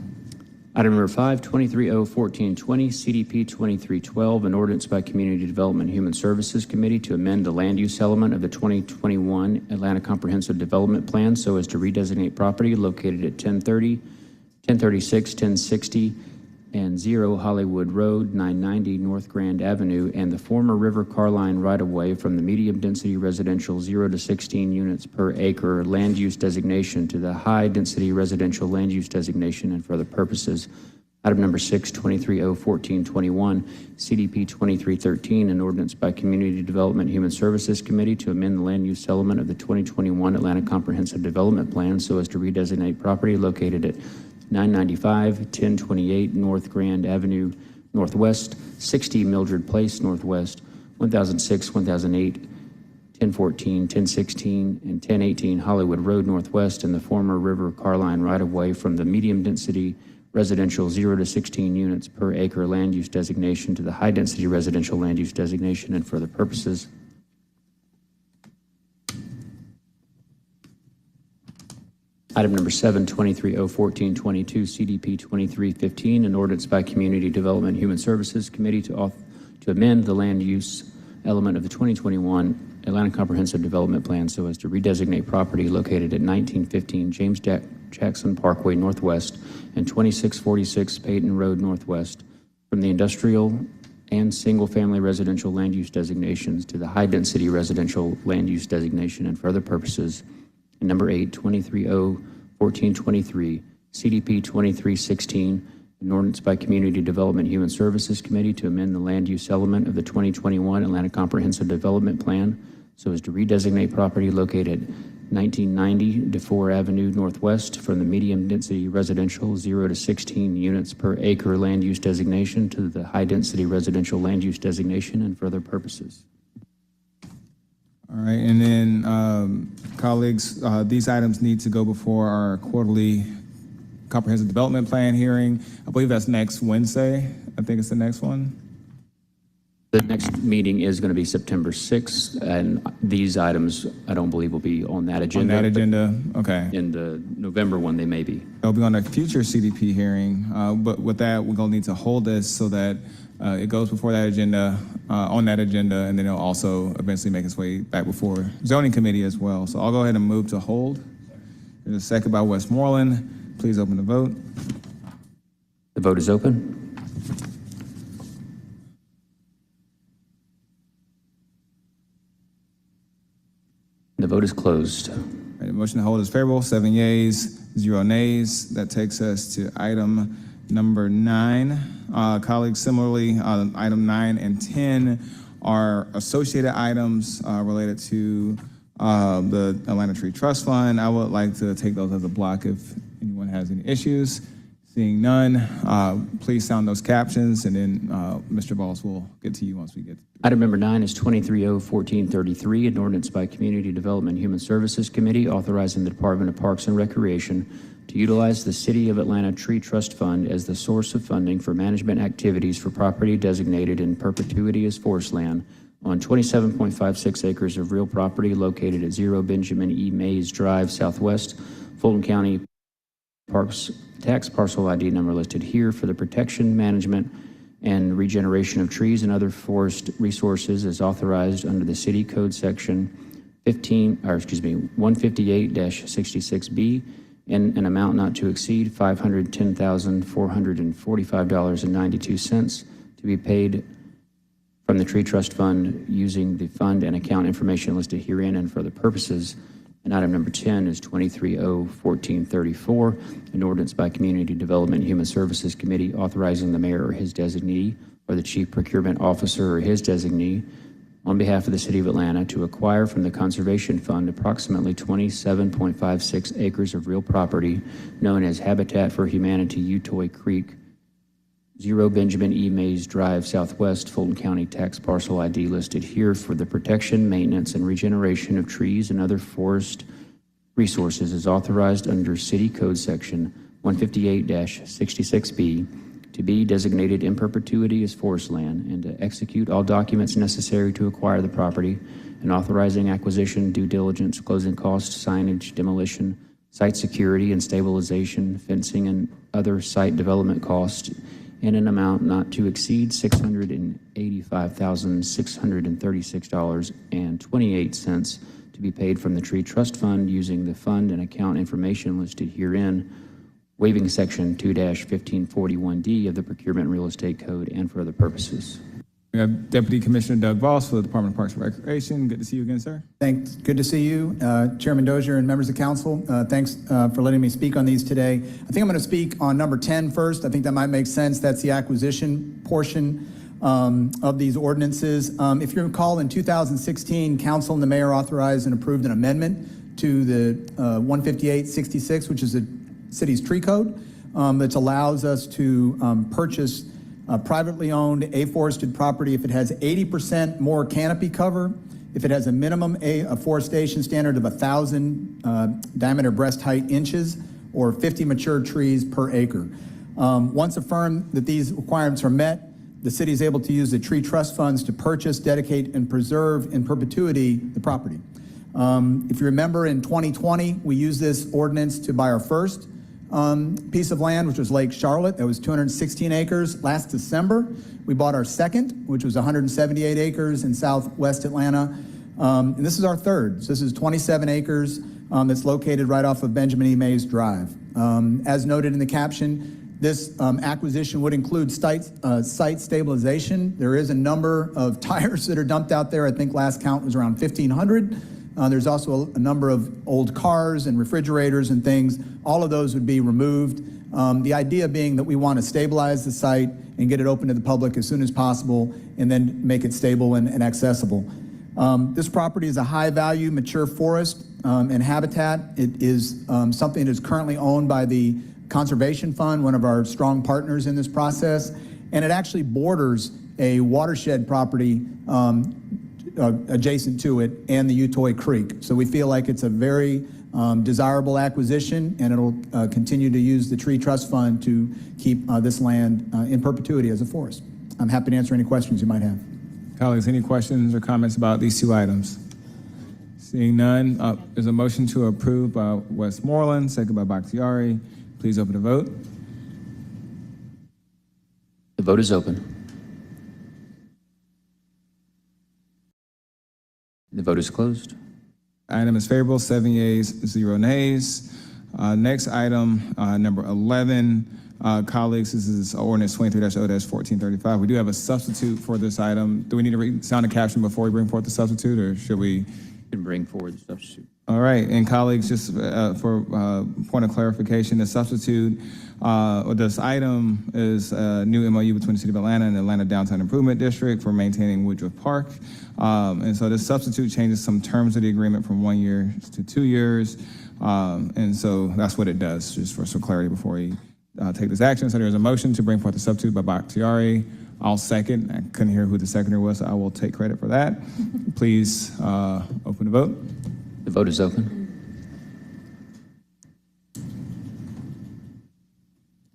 Item number 5, 23-01420, CDP 2312, an ordinance by Community Development and Human Services Committee to amend the land use element of the 2021 Atlanta Comprehensive Development Plan so as to redesignate property located at 1030, 1036, 1060, and 0 Hollywood Road, 990 North Grand Avenue, and the former River Carline right-of-way from the medium-density residential 0 to 16 units per acre land use designation to the high-density residential land use designation and for other purposes. Item number 6, 23-01421, CDP 2313, an ordinance by Community Development and Human Services Committee to amend the land use element of the 2021 Atlanta Comprehensive Development Plan so as to redesignate property located at 995, 1028 North Grand Avenue Northwest, 60 Mildred Place Northwest, 1006, 1008, 1014, 1016, and 1018 Hollywood Road Northwest, and the former River Carline right-of-way from the medium-density residential 0 to 16 units per acre land use designation to the high-density residential land use designation and for other purposes. Item number 7, 23-01422, CDP 2315, an ordinance by Community Development and Human Services Committee to amend the land use element of the 2021 Atlanta Comprehensive Development Plan so as to redesignate property located at 1915 James Jackson Parkway Northwest and 2646 Peyton Road Northwest from the industrial and single-family residential land use designations to the high-density residential land use designation and for other purposes. And number 8, 23-01423, CDP 2316, an ordinance by Community Development and Human Services Committee to amend the land use element of the 2021 Atlanta Comprehensive Development Plan so as to redesignate property located at 1990 DeFore Avenue Northwest from the medium-density residential 0 to 16 units per acre land use designation to the high-density residential land use designation and for other purposes. All right, and then colleagues, these items need to go before our quarterly comprehensive development plan hearing. I believe that's next Wednesday. I think it's the next one. The next meeting is going to be September 6th, and these items I don't believe will be on that agenda. On that agenda, okay. In the November one, they may be. They'll be on a future CDP hearing, but with that, we're going to need to hold this so that it goes before that agenda, on that agenda, and then it'll also eventually make its way back before zoning committee as well. So I'll go ahead and move to hold. There's a second by Westmoreland. Please open the vote. The vote is open. The vote is closed. All right, the motion to hold is favorable, 7 yeas, 0 nays. That takes us to item number 9. Colleagues, similarly, item 9 and 10 are associated items related to the Atlanta Tree Trust Fund. I would like to take those as a block if anyone has any issues. Seeing none, please sound those captions, and then Mr. Balls will get to you once we get to Item number 9 is 23-01433, an ordinance by Community Development and Human Services Committee authorizing the Department of Parks and Recreation to utilize the City of Atlanta Tree Trust Fund as the source of funding for management activities for property designated in perpetuity as forest land on 27.56 acres of real property located at 0 Benjamin E. Mays Drive Southwest, Fulton County Parks tax parcel ID number listed here for the protection, management, and regeneration of trees and other forest resources as authorized under the City Code Section 158-66B in an amount not to exceed $510,445.92 to be paid from the Tree Trust Fund using the fund and account information listed herein and for the purposes. And item number 10 is 23-01434, an ordinance by Community Development and Human Services Committee authorizing the mayor or his designee or the chief procurement officer or his designee on behalf of the City of Atlanta to acquire from the Conservation Fund approximately 27.56 acres of real property known as Habitat for Humanity Utoy Creek, 0 Benjamin E. Mays Drive, Southwest, Fulton County, tax parcel ID listed here for the protection, maintenance, and regeneration of trees and other forest resources is authorized under City Code Section 158-66B to be designated in perpetuity as forest land and to execute all documents necessary to acquire the property and authorizing acquisition, due diligence, closing costs, signage, demolition, site security and stabilization, fencing, and other site development costs in an amount not to exceed $685,636.28 to be paid from the Tree Trust Fund using the fund and account information listed herein, waiving Section 2-1541D of the Procurement and Real Estate Code and for other purposes. We have Deputy Commissioner Doug Voss for the Department of Parks and Recreation. Good to see you again, sir. Thanks. Good to see you, Chairman Dozier and members of council. Thanks for letting me speak on these today. I think I'm going to speak on number 10 first. I think that might make sense. That's the acquisition portion of these ordinances. If you recall, in 2016, council and the mayor authorized and approved an amendment to the 158-66, which is the city's tree code, that allows us to purchase privately owned afforested property if it has 80% more canopy cover, if it has a minimum afforestation standard of 1,000 diameter breast height inches, or 50 mature trees per acre. Once affirmed that these requirements are met, the city is able to use the tree trust funds to purchase, dedicate, and preserve in perpetuity the property. If you remember, in 2020, we used this ordinance to buy our first piece of land, which was Lake Charlotte. That was 216 acres. Last December, we bought our second, which was 178 acres in southwest Atlanta. And this is our third. So this is 27 acres that's located right off of Benjamin E. Mays Drive. As noted in the caption, this acquisition would include site stabilization. There is a number of tires that are dumped out there. I think last count was around 1,500. There's also a number of old cars and refrigerators and things. All of those would be removed. The idea being that we want to stabilize the site and get it open to the public as soon as possible and then make it stable and accessible. This property is a high-value, mature forest and habitat. It is something that is currently owned by the Conservation Fund, one of our strong partners in this process, and it actually borders a watershed property adjacent to it and the Utoy Creek. So we feel like it's a very desirable acquisition, and it'll continue to use the Tree Trust Fund to keep this land in perpetuity as a forest. I'm happy to answer any questions you might have. Colleagues, any questions or comments about these two items? Seeing none, there's a motion to approve by Westmoreland, second by Bakhtiari. Please open the vote. The vote is open. The vote is closed. Item is favorable, 7 yeas, 0 nays. Next item, number 11. Colleagues, this is ordinance 23-0-1435. We do have a substitute for this item. Do we need to read sound and caption before we bring forth the substitute, or should we? Can bring forward the substitute. All right, and colleagues, just for point of clarification, the substitute, or this item is a new MOU between the City of Atlanta and the Atlanta Downtown Improvement District for maintaining Woodruff Park. And so this substitute changes some terms of the agreement from 1 year to 2 years. And so that's what it does, just for some clarity before we take this action. So there's a motion to bring forth the substitute by Bakhtiari. I'll second. I couldn't hear who the seconder was, so I will take credit for that. Please open the vote. The vote is open.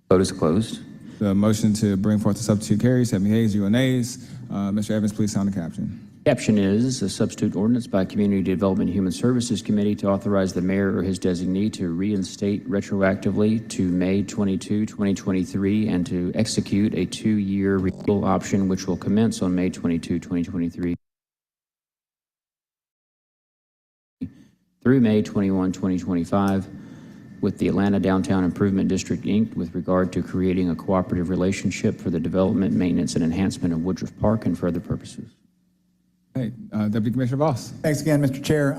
Vote is closed. The motion to bring forth the substitute carries, 7 yeas, 0 nays. Mr. Evans, please sound the caption. Caption is a substitute ordinance by Community Development and Human Services Committee to authorize the mayor or his designee to reinstate retroactively to May 22, 2023, and to execute a 2-year renewal option which will commence on May 22, 2023 through May 21, 2025 with the Atlanta Downtown Improvement District, Inc. with regard to creating a cooperative relationship for the development, maintenance, and enhancement of Woodruff Park and for other purposes. Hey, Deputy Commissioner Voss. Thanks again, Mr. Chair.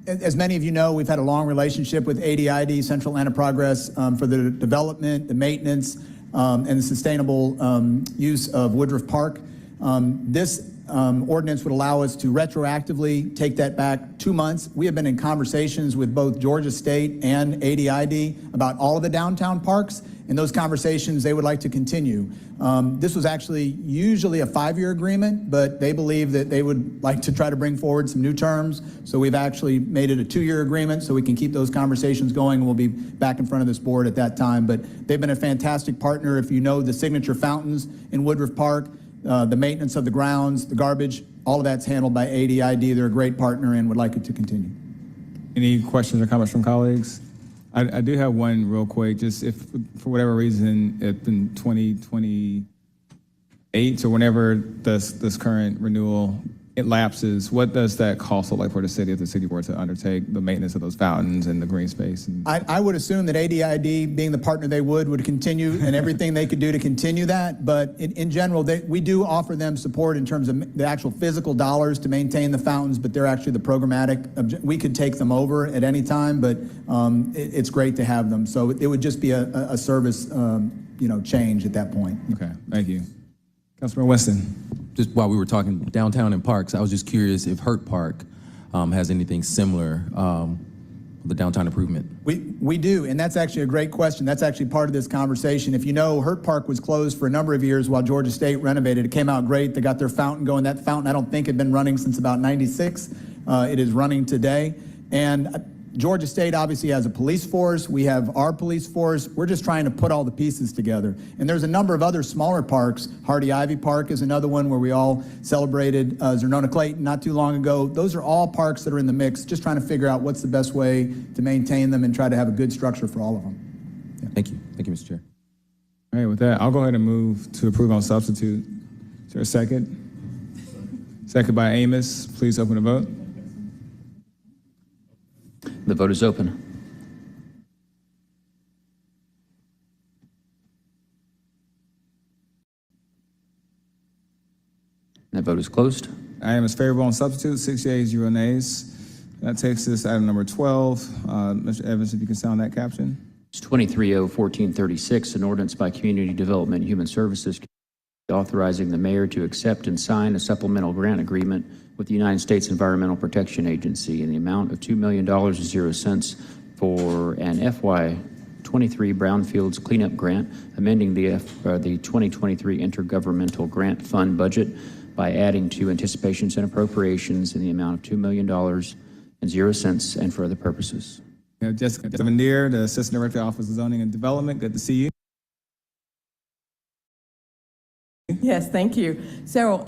As many of you know, we've had a long relationship with ADID, Central Atlanta Progress, for the development, the maintenance, and the sustainable use of Woodruff Park. This ordinance would allow us to retroactively take that back 2 months. We have been in conversations with both Georgia State and ADID about all of the downtown parks, and those conversations they would like to continue. This was actually usually a 5-year agreement, but they believe that they would like to try to bring forward some new terms. So we've actually made it a 2-year agreement so we can keep those conversations going. We'll be back in front of this board at that time. But they've been a fantastic partner. If you know the signature fountains in Woodruff Park, the maintenance of the grounds, the garbage, all of that's handled by ADID. They're a great partner and would like it to continue. Any questions or comments from colleagues? I do have one real quick. Just if for whatever reason, if in 2028 or whenever this current renewal it lapses, what does that cost look like for the city if the city were to undertake the maintenance of those fountains and the green space? And I would assume that ADID, being the partner they would continue and everything they could do to continue that. But in general, we do offer them support in terms of the actual physical dollars to maintain the fountains, but they're actually the programmatic. We could take them over at any time, but it's great to have them. So it would just be a service change at that point. Okay, thank you. Councilman Winston. Just while we were talking downtown and parks, I was just curious if Hurt Park has anything similar the downtown improvement. We do, and that's actually a great question. That's actually part of this conversation. If you know, Hurt Park was closed for a number of years while Georgia State renovated. It came out great. They got their fountain going. That fountain, I don't think, had been running since about '96. It is running today. And Georgia State obviously has a police force. We have our police force. We're just trying to put all the pieces together. And there's a number of other smaller parks. Hardy Ivy Park is another one where we all celebrated Zernona Clayton not too long ago. Those are all parks that are in the mix, just trying to figure out what's the best way to maintain them and try to have a good structure for all of them. Yeah. Thank you. Thank you, Mr. Chair. All right, with that, I'll go ahead and move to approve on substitute. Is there a second? Second by Amos. Please open the vote. The vote is open. That vote is closed. Item is favorable on substitute, 6 yeas, 0 nays. That takes us to item number 12. Mr. Evans, if you can sound that caption. It's 23-0-1436, an ordinance by Community Development and Human Services authorizing the mayor to accept and sign a supplemental grant agreement with the United States Environmental Protection Agency in the amount of $2,000.00 for an FY23 Brownfields Cleanup Grant, amending the 2023 Intergovernmental Grant Fund budget by adding to anticipations and appropriations in the amount of $2,000,000.00 and for other purposes. We have Jessica Devendier, the Assistant Director, Office of Zoning and Development. Good to see you. Yes, thank you. So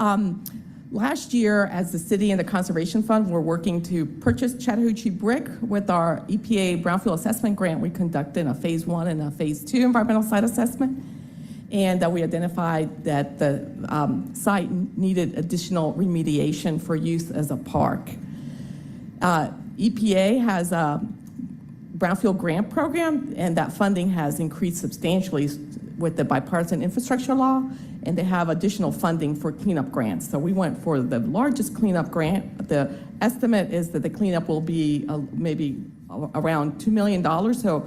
last year, as the city and the Conservation Fund, we're working to purchase Chattahoochee brick with our EPA Brownfield Assessment Grant. We conducted a Phase 1 and a Phase 2 environmental site assessment, and we identified that the site needed additional remediation for use as a park. EPA has a Brownfield Grant Program, and that funding has increased substantially with the bipartisan infrastructure law, and they have additional funding for cleanup grants. So we went for the largest cleanup grant. The estimate is that the cleanup will be maybe around $2 million. So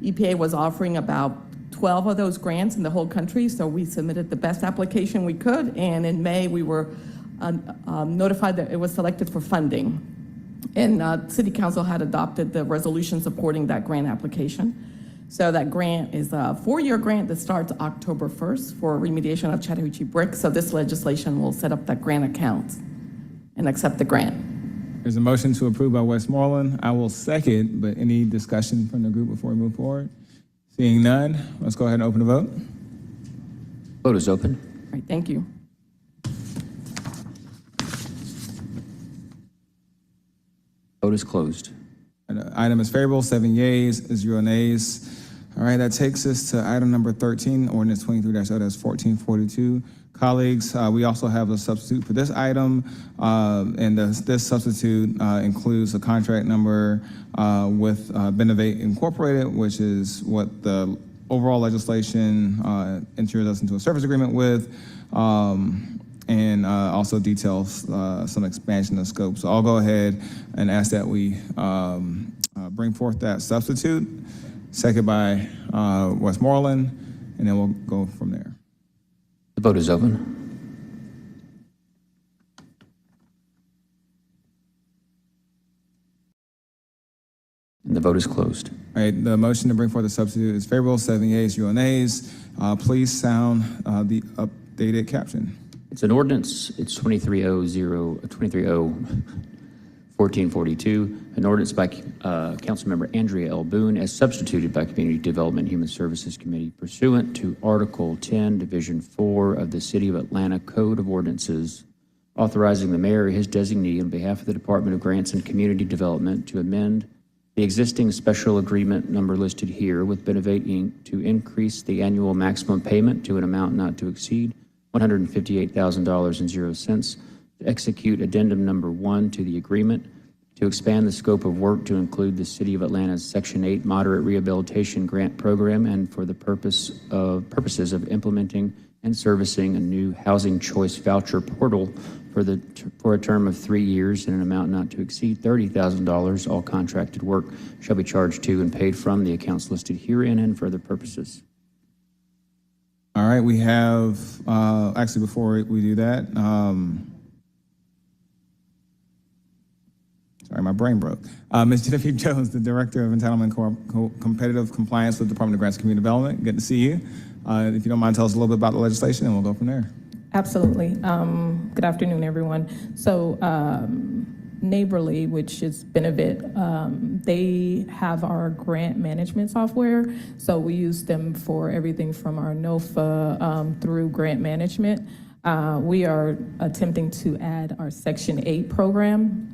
EPA was offering about 12 of those grants in the whole country. So we submitted the best application we could, and in May we were notified that it was selected for funding. And City Council had adopted the resolution supporting that grant application. So that grant is a 4-year grant that starts October 1st for remediation of Chattahoochee brick. So this legislation will set up that grant account and accept the grant. There's a motion to approve by Westmoreland. I will second, but any discussion from the group before we move forward? Seeing none, let's go ahead and open the vote. Vote is open. All right, thank you. Vote is closed. Item is favorable, 7 yeas, 0 nays. All right, that takes us to item number 13, ordinance 23-0-1442. Colleagues, we also have a substitute for this item, and this substitute includes a contract number with Benovate Incorporated, which is what the overall legislation enters us into a service agreement with, and also details some expansion of scope. So I'll go ahead and ask that we bring forth that substitute, second by Westmoreland, and then we'll go from there. The vote is open. And the vote is closed. All right, the motion to bring forth the substitute is favorable, 7 yeas, 0 nays. Please sound the updated caption. It's an ordinance. It's 23-0-1442, an ordinance by Councilmember Andrea L. Boone as substituted by Community Development and Human Services Committee pursuant to Article 10, Division 4 of the City of Atlanta Code of Ordinances, authorizing the mayor or his designee on behalf of the Department of Grants and Community Development to amend the existing special agreement number listed here with Benevate Inc. to increase the annual maximum payment to an amount not to exceed $158,000.00, to execute addendum number 1 to the agreement, to expand the scope of work to include the City of Atlanta's Section 8 Moderate Rehabilitation Grant Program, and for the purposes of implementing and servicing a new Housing Choice Voucher portal for a term of 3 years in an amount not to exceed $30,000. All contracted work shall be charged to and paid from the accounts listed herein and for other purposes. All right, we have, actually, before we do that, sorry, my brain broke. Ms. Genevieve Jones, the Director of Entitlement Competitive Compliance with the Department of Grants and Community Development. Good to see you. If you don't mind, tell us a little bit about the legislation, and we'll go from there. Absolutely. Good afternoon, everyone. So Neighborly, which is Benevit, they have our grant management software. So we use them for everything from our NOFA through grant management. We are attempting to add our Section 8 program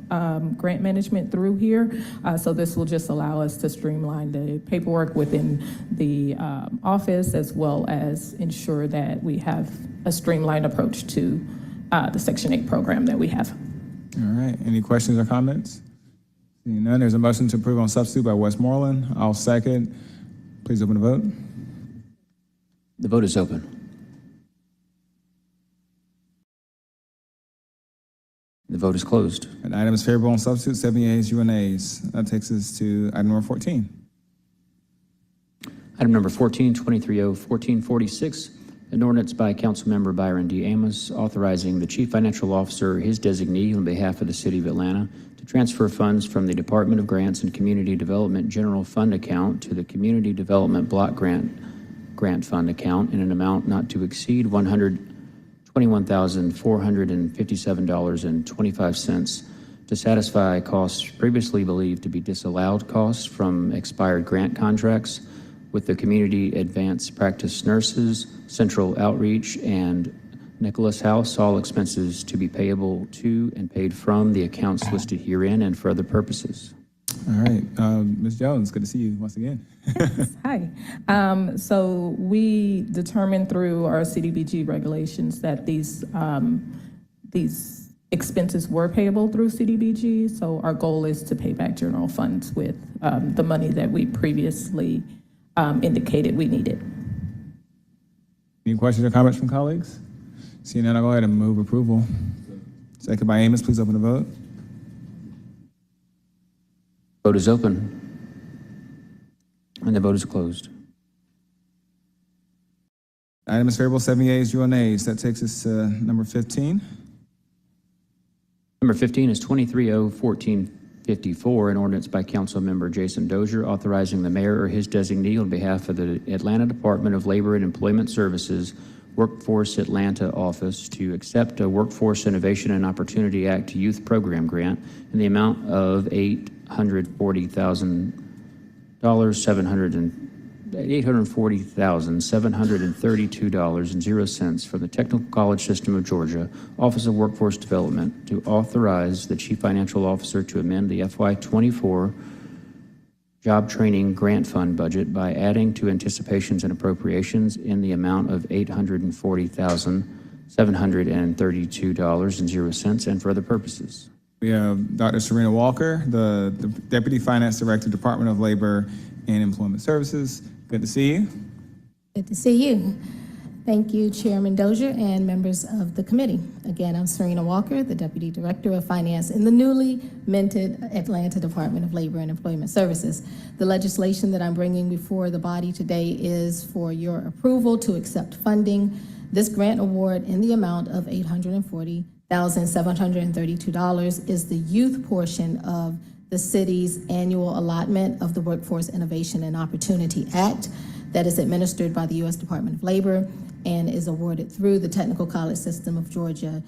grant management through here. So this will just allow us to streamline the paperwork within the office, as well as ensure that we have a streamlined approach to the Section 8 program that we have. All right, any questions or comments? Seeing none, there's a motion to approve on substitute by Westmoreland. I'll second. Please open the vote. The vote is open. The vote is closed. An item is favorable on substitute, 7 yeas, 0 nays. That takes us to item number 14. Item number 14, 23-0-1446, an ordinance by Councilmember Byron D. Amos authorizing the Chief Financial Officer or his designee on behalf of the City of Atlanta to transfer funds from the Department of Grants and Community Development General Fund account to the Community Development Block Grant Fund account in an amount not to exceed $121,457.25 to satisfy costs previously believed to be disallowed costs from expired grant contracts with the Community Advanced Practice Nurses, Central Outreach, and Nicholas House, all expenses to be payable to and paid from the accounts listed herein and for other purposes. All right, Ms. Jones, good to see you once again. Hi. So we determined through our CDBG regulations that these expenses were payable through CDBG. So our goal is to pay back general funds with the money that we previously indicated we needed. Any questions or comments from colleagues? Seeing none, I'll go ahead and move approval. Second by Amos, please open the vote. Vote is open. And the vote is closed. Item is favorable, 7 yeas, 0 nays. That takes us to number 15. Number 15 is 23-0-1454, an ordinance by Councilmember Jason Dozier authorizing the mayor or his designee on behalf of the Atlanta Department of Labor and Employment Services Workforce Atlanta office to accept a Workforce Innovation and Opportunity Act Youth Program grant in the amount of $840,732.00 from the Technical College System of Georgia Office of Workforce Development to authorize the Chief Financial Officer to amend the FY24 Job Training Grant Fund budget by adding to anticipations and appropriations in the amount of $840,732.00 and for other purposes. We have Dr. Serena Walker, the Deputy Finance Director, Department of Labor and Employment Services. Good to see you. Good to see you. Thank you, Chairman Dozier and members of the committee. Again, I'm Serena Walker, the Deputy Director of Finance in the newly minted Atlanta Department of Labor and Employment Services. The legislation that I'm bringing before the body today is for your approval to accept funding. This grant award in the amount of $840,732 is the youth portion of the city's annual allotment of the Workforce Innovation and Opportunity Act that is administered by the U.S. Department of Labor and is awarded through the Technical College System of Georgia,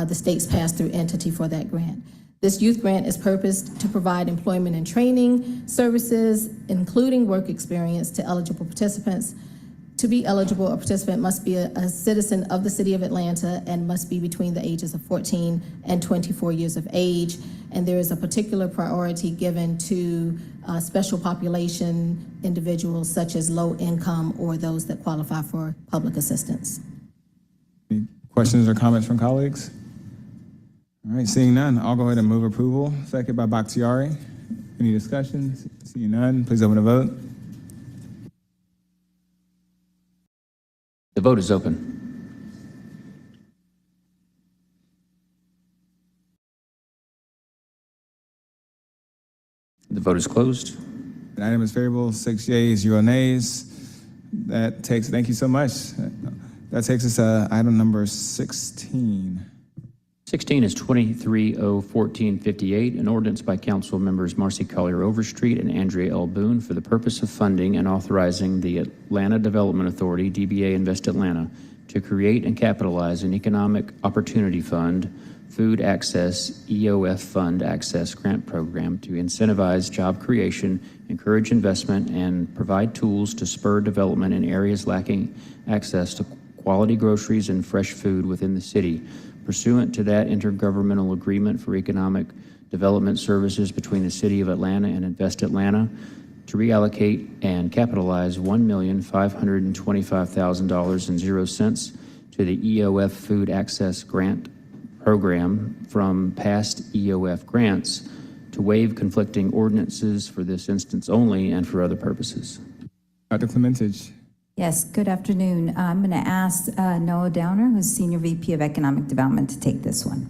the state's pass-through entity for that grant. This youth grant is purposed to provide employment and training services, including work experience, to eligible participants. To be eligible, a participant must be a citizen of the city of Atlanta and must be between the ages of 14 and 24 years of age. And there is a particular priority given to special population individuals such as low income or those that qualify for public assistance. Any questions or comments from colleagues? All right, seeing none, I'll go ahead and move approval. Second by Bakhtiari. Any discussions? Seeing none, please open the vote. The vote is open. The vote is closed. The item is favorable, 6 yeas, 0 nays. Thank you so much. That takes us to item number 16. 16 is 23-01458, an ordinance by council members Marcy Collier Overstreet and Andrea L. Boone for the purpose of funding and authorizing the Atlanta Development Authority, DBA Invest Atlanta, to create and capitalize an Economic Opportunity Fund, Food Access, EOF Fund Access Grant Program to incentivize job creation, encourage investment, and provide tools to spur development in areas lacking access to quality groceries and fresh food within the city, pursuant to that intergovernmental agreement for economic development services between the City of Atlanta and Invest Atlanta, to reallocate and capitalize $1,525,000.00 to the EOF Food Access Grant Program from past EOF grants, to waive conflicting ordinances for this instance only and for other purposes. Dr. Clementage. Yes, good afternoon. I'm going to ask Noah Downer, who's Senior VP of Economic Development, to take this one.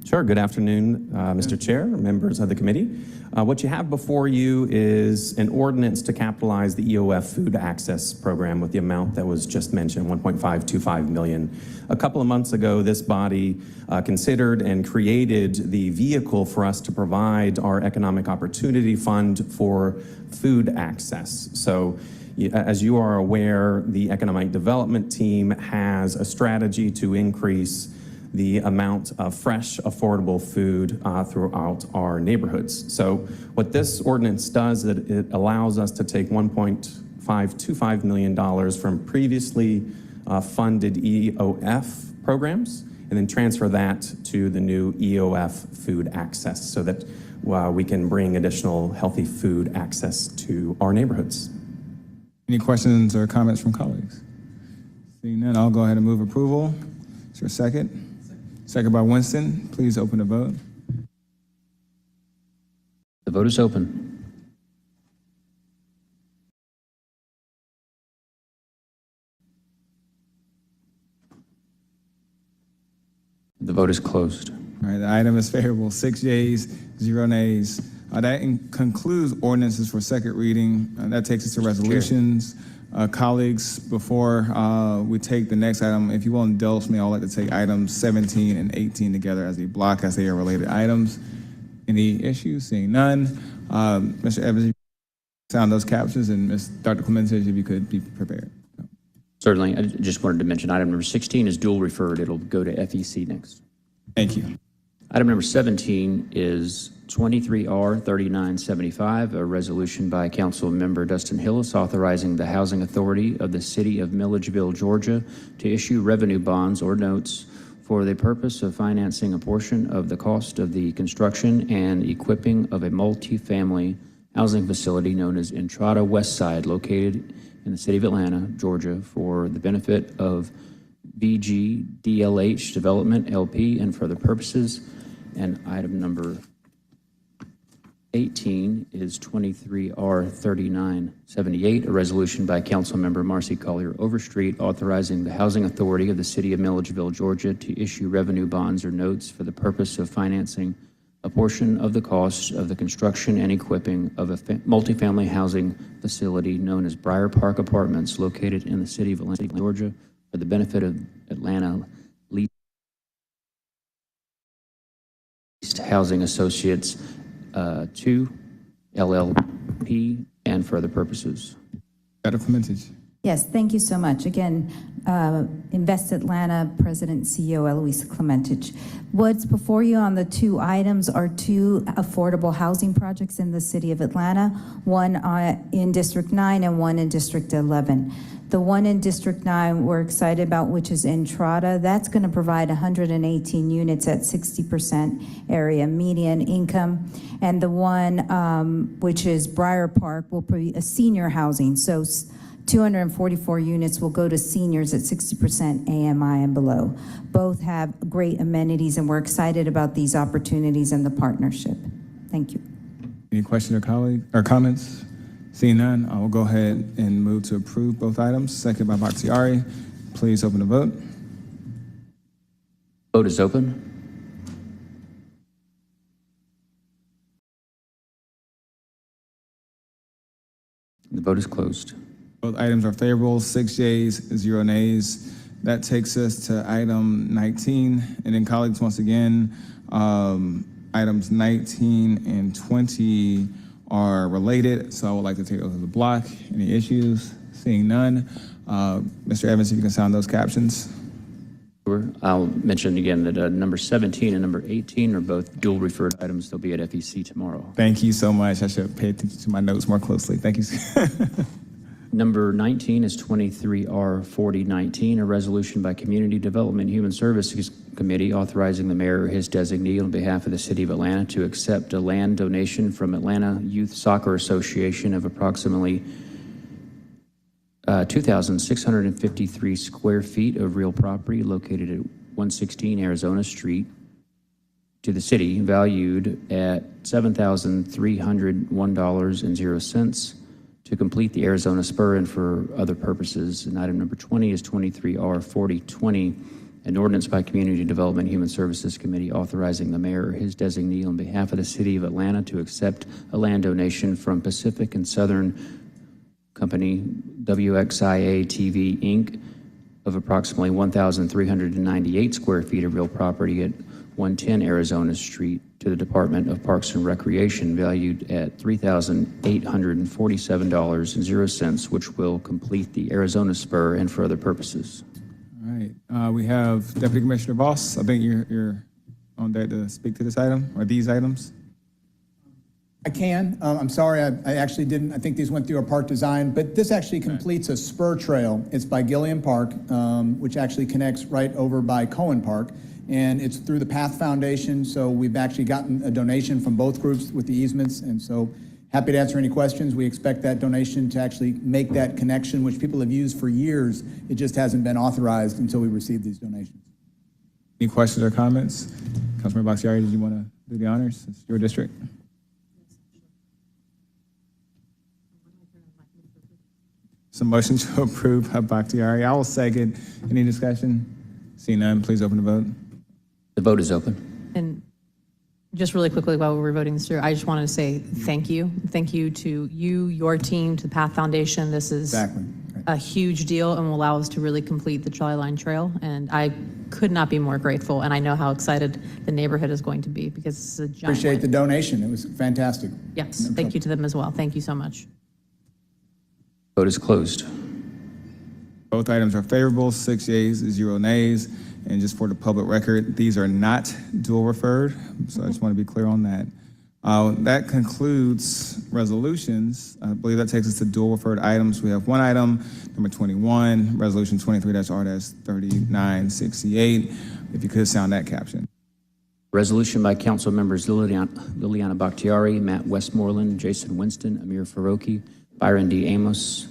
Sure. Good afternoon, Mr. Chair, members of the committee. What you have before you is an ordinance to capitalize the EOF Food Access Program with the amount that was just mentioned, $1.525 million. A couple of months ago, this body considered and created the vehicle for us to provide our Economic Opportunity Fund for food access. So, as you are aware, the Economic Development Team has a strategy to increase the amount of fresh, affordable food throughout our neighborhoods. So what this ordinance does is it allows us to take $1.525 million from previously funded EOF programs and then transfer that to the new EOF Food Access so that we can bring additional healthy food access to our neighborhoods. Any questions or comments from colleagues? Seeing none, I'll go ahead and move approval. Is there a second? Second by Winston. Please open the vote. The vote is open. The vote is closed. All right, the item is favorable, 6 yeas, 0 nays. That concludes ordinances for second reading. That takes us to resolutions. Colleagues, before we take the next item, if you will indulge me, I'd like to take items 17 and 18 together as a block as they are related items. Any issues? Seeing none. Mr. Evans, you sound those captions, and Dr. Clementage, if you could be prepared. Certainly. I just wanted to mention item number 16 is dual referred. It'll go to FEC next. Thank you. Item number 17 is 23R3975, a resolution by Council Member Dustin Hillis authorizing the Housing Authority of the City of Milledgeville, Georgia, to issue revenue bonds or notes for the purpose of financing a portion of the cost of the construction and equipping of a multi-family housing facility known as Entrada West Side, located in the City of Atlanta, Georgia, for the benefit of VGDLH Development, LP, and for other purposes. And item number 18 is 23R3978, a resolution by Council Member Marcy Collier Overstreet authorizing the Housing Authority of the City of Milledgeville, Georgia, to issue revenue bonds or notes for the purpose of financing a portion of the cost of the construction and equipping of a multifamily housing facility known as Briar Park Apartments, located in the City of Atlanta, Georgia, for the benefit of Atlanta Leased Housing Associates 2 LLP, and for other purposes. Dr. Clementage. Yes, thank you so much. Again, Invest Atlanta President and CEO Eloisa Clementage. What's before you on the two items are two affordable housing projects in the city of Atlanta, one in District 9 and one in District 11. The one in District 9 we're excited about, which is Entrada, that's going to provide 118 units at 60% area median income. And the one which is Briar Park will be a senior housing. So 244 units will go to seniors at 60% AMI and below. Both have great amenities, and we're excited about these opportunities and the partnership. Thank you. Any questions or comments? Seeing none, I will go ahead and move to approve both items. Second by Bakhtiari. Please open the vote. Vote is open. The vote is closed. Both items are favorable, 6 yeas, 0 nays. That takes us to item 19. And then colleagues, once again, items 19 and 20 are related, so I would like to take those as a block. Any issues? Seeing none. Mr. Evans, if you can sound those captions. Sure. I'll mention again that number 17 and number 18 are both dual referred items. They'll be at FEC tomorrow. Thank you so much. I should pay attention to my notes more closely. Thank you. Number 19 is 23R4019, a resolution by Community Development and Human Services Committee authorizing the mayor or his designee on behalf of the city of Atlanta to accept a land donation from Atlanta Youth Soccer Association of approximately 2,653 square feet of real property located at 116 Arizona Street to the city, valued at $7,301.00 to complete the Arizona Spur and for other purposes. And item number 20 is 23R4020, an ordinance by Community Development and Human Services Committee authorizing the mayor or his designee on behalf of the city of Atlanta to accept a land donation from Pacific and Southern Company, WXIA TV, Inc., of approximately 1,398 square feet of real property at 110 Arizona Street to the Department of Parks and Recreation, valued at $3,847.00, which will complete the Arizona Spur and for other purposes. All right. We have Deputy Commissioner Voss. I think you're on deck to speak to this item or these items. I can. I'm sorry, I actually didn't. I think these went through a park design, but this actually completes a spur trail. It's by Gilliam Park, which actually connects right over by Cohen Park, and it's through the Path Foundation. So we've actually gotten a donation from both groups with the easements, and so happy to answer any questions. We expect that donation to actually make that connection, which people have used for years. It just hasn't been authorized until we receive these donations. Any questions or comments? Councilmember Bakhtiari, did you want to do the honors? It's your district. So motion to approve by Bakhtiari. I will second. Any discussion? See none, please open the vote. The vote is open. And just really quickly while we're voting this through, I just wanted to say thank you. Thank you to you, your team, to the Path Foundation. This is a huge deal and will allow us to really complete the Trolley Line Trail. And I could not be more grateful. And I know how excited the neighborhood is going to be because this is a giant Appreciate win. the donation. It was fantastic. Yes, thank you to them as well. Thank you so much. Vote is closed. Both items are favorable, 6 yeas, 0 nays. And just for the public record, these are not dual referred. So I just want to be clear on that. That concludes resolutions. I believe that takes us to dual referred items. We have one item, number 21, resolution 23-R-3968. If you could sound that caption. Resolution by council members Liliana Bakhtiari, Matt Westmoreland, Jason Winston, Amir Faroki, Byron D. Amos,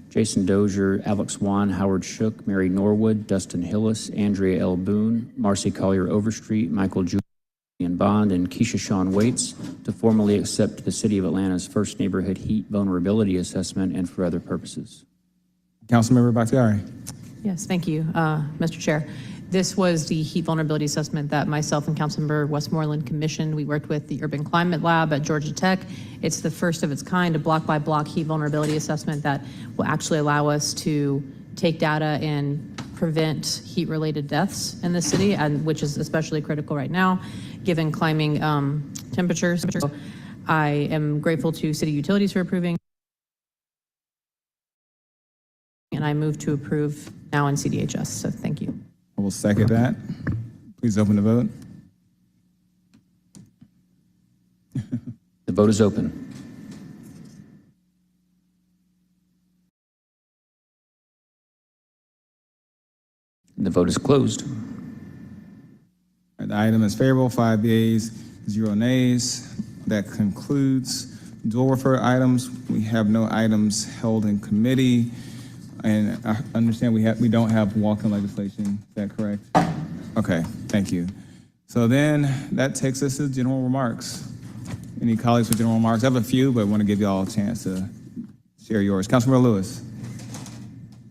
Jason Dozier, Alex Wan, Howard Shook, Mary Norwood, Dustin Hillis, Andrea L. Boone, Marcy Collier Overstreet, Michael Julian Bond, and Keisha Shawn Waits to formally accept the City of Atlanta's first neighborhood heat vulnerability assessment and for other purposes. Councilmember Bakhtiari. Yes, thank you, Mr. Chair. This was the heat vulnerability assessment that myself and Councilmember Westmoreland commissioned. We worked with the Urban Climate Lab at Georgia Tech. It's the first of its kind, a block-by-block heat vulnerability assessment that will actually allow us to take data and prevent heat-related deaths in the city, and which is especially critical right now, given climbing temperatures. I am grateful to City Utilities for approving, and I move to approve now in CDHS, so thank you. I will second that. Please open the vote. The vote is open. The vote is closed. The item is favorable, 5 yeas, 0 nays. That concludes dual refer items. We have no items held in committee. And I understand we don't have walk-in legislation. Is that correct? Okay, thank you. So then that takes us to general remarks. Any colleagues with general remarks? I have a few, but I want to give you all a chance to share yours. Councilmember Lewis.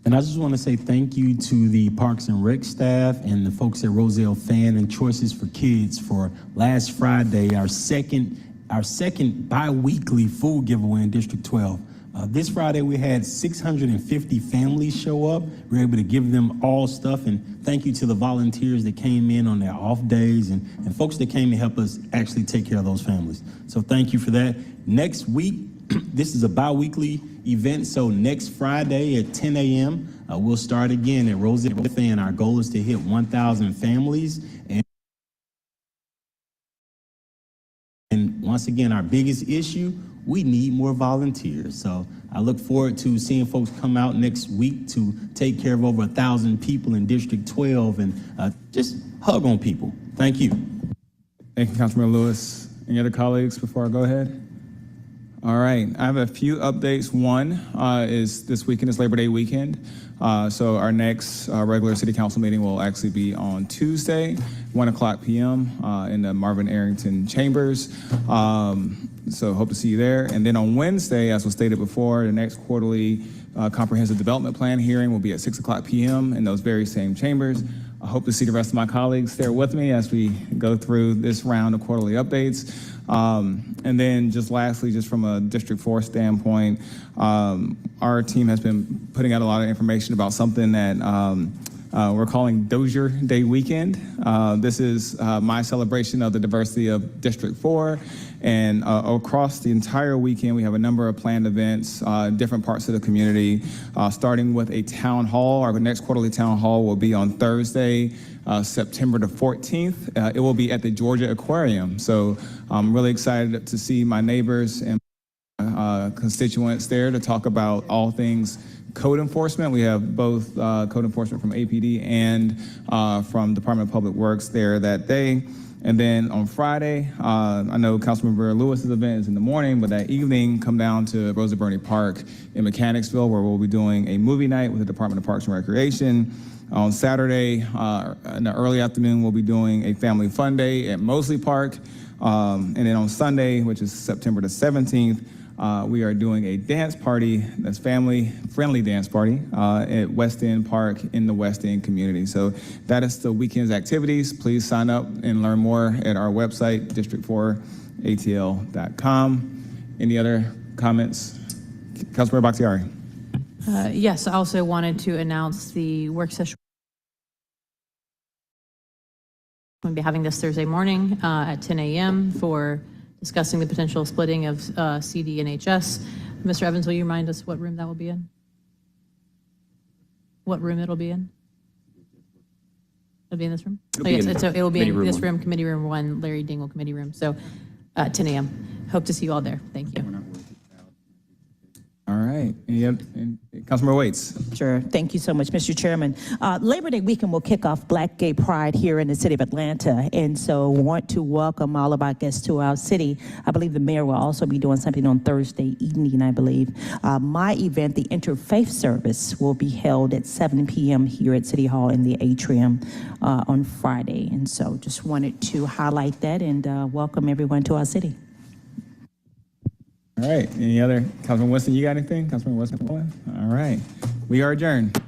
And I just want to say thank you to the Parks and Rec staff and the folks at Roselle Fan and Choices for Kids for last Friday, our second bi-weekly food giveaway in District 12. This Friday, we had 650 families show up. We were able to give them all stuff, and thank you to the volunteers that came in on their off days and folks that came to help us actually take care of those families. So thank you for that. Next week, this is a bi-weekly event, so next Friday at 10 a.m., we'll start again at Roselle Fan. Our goal is to hit 1,000 families. And once again, our biggest issue, we need more volunteers. So I look forward to seeing folks come out next week to take care of over 1,000 people in District 12 and just hug on people. Thank you. Thank you, Councilmember Lewis. Any other colleagues before I go ahead? All right, I have a few updates. One is this weekend is Labor Day weekend. So our next regular city council meeting will actually be on Tuesday, 1:00 p.m. In the Marvin Arrington Chambers. So hope to see you there. And then on Wednesday, as was stated before, the next quarterly comprehensive development plan hearing will be at 6:00 p.m. in those very same chambers. I hope to see the rest of my colleagues there with me as we go through this round of quarterly updates. And then just lastly, just from a District 4 standpoint, our team has been putting out a lot of information about something that we're calling Dozier Day Weekend. This is my celebration of the diversity of District 4. And across the entire weekend, we have a number of planned events, different parts of the community, starting with a town hall. Our next quarterly town hall will be on Thursday, September the 14th. It will be at the Georgia Aquarium. So I'm really excited to see my neighbors and constituents there to talk about all things code enforcement. We have both code enforcement from APD and from Department of Public Works there that day. And then on Friday, I know Councilmember Lewis's event is in the morning, but that evening, come down to Rosa Birney Park in Mechanicsville, where we'll be doing a movie night with the Department of Parks and Recreation. On Saturday, in the early afternoon, we'll be doing a family fun day at Mosley Park. And then on Sunday, which is September the 17th, we are doing a dance party that's family-friendly dance party at West End Park in the West End community. So that is the weekend's activities. Please sign up and learn more at our website, district4atl.com. Any other comments? Councilmember Bakhtiari. Yes, I also wanted to announce the work session. We'll be having this Thursday morning at 10 a.m. for discussing the potential splitting of CD and HS. Mr. Evans, will you remind us what room that will be in? What room it'll be in? It'll be in this room? It will be in this room, Committee Room 1, Larry Dingle Committee Room. So 10 a.m. Hope to see you all there. Thank you. All right. Councilmember Waits. Sure. Thank you so much, Mr. Chairman. Labor Day weekend will kick off Black Gay Pride here in the city of Atlanta, and so want to welcome all of our guests to our city. I believe the mayor will also be doing something on Thursday evening, I believe. My event, the Interfaith Service, will be held at 7 p.m. here at City Hall in the atrium on Friday, and so just wanted to highlight that and welcome everyone to our city. All right. Any other? Councilman Winston, you got anything? Councilman Winston? All right. We are adjourned.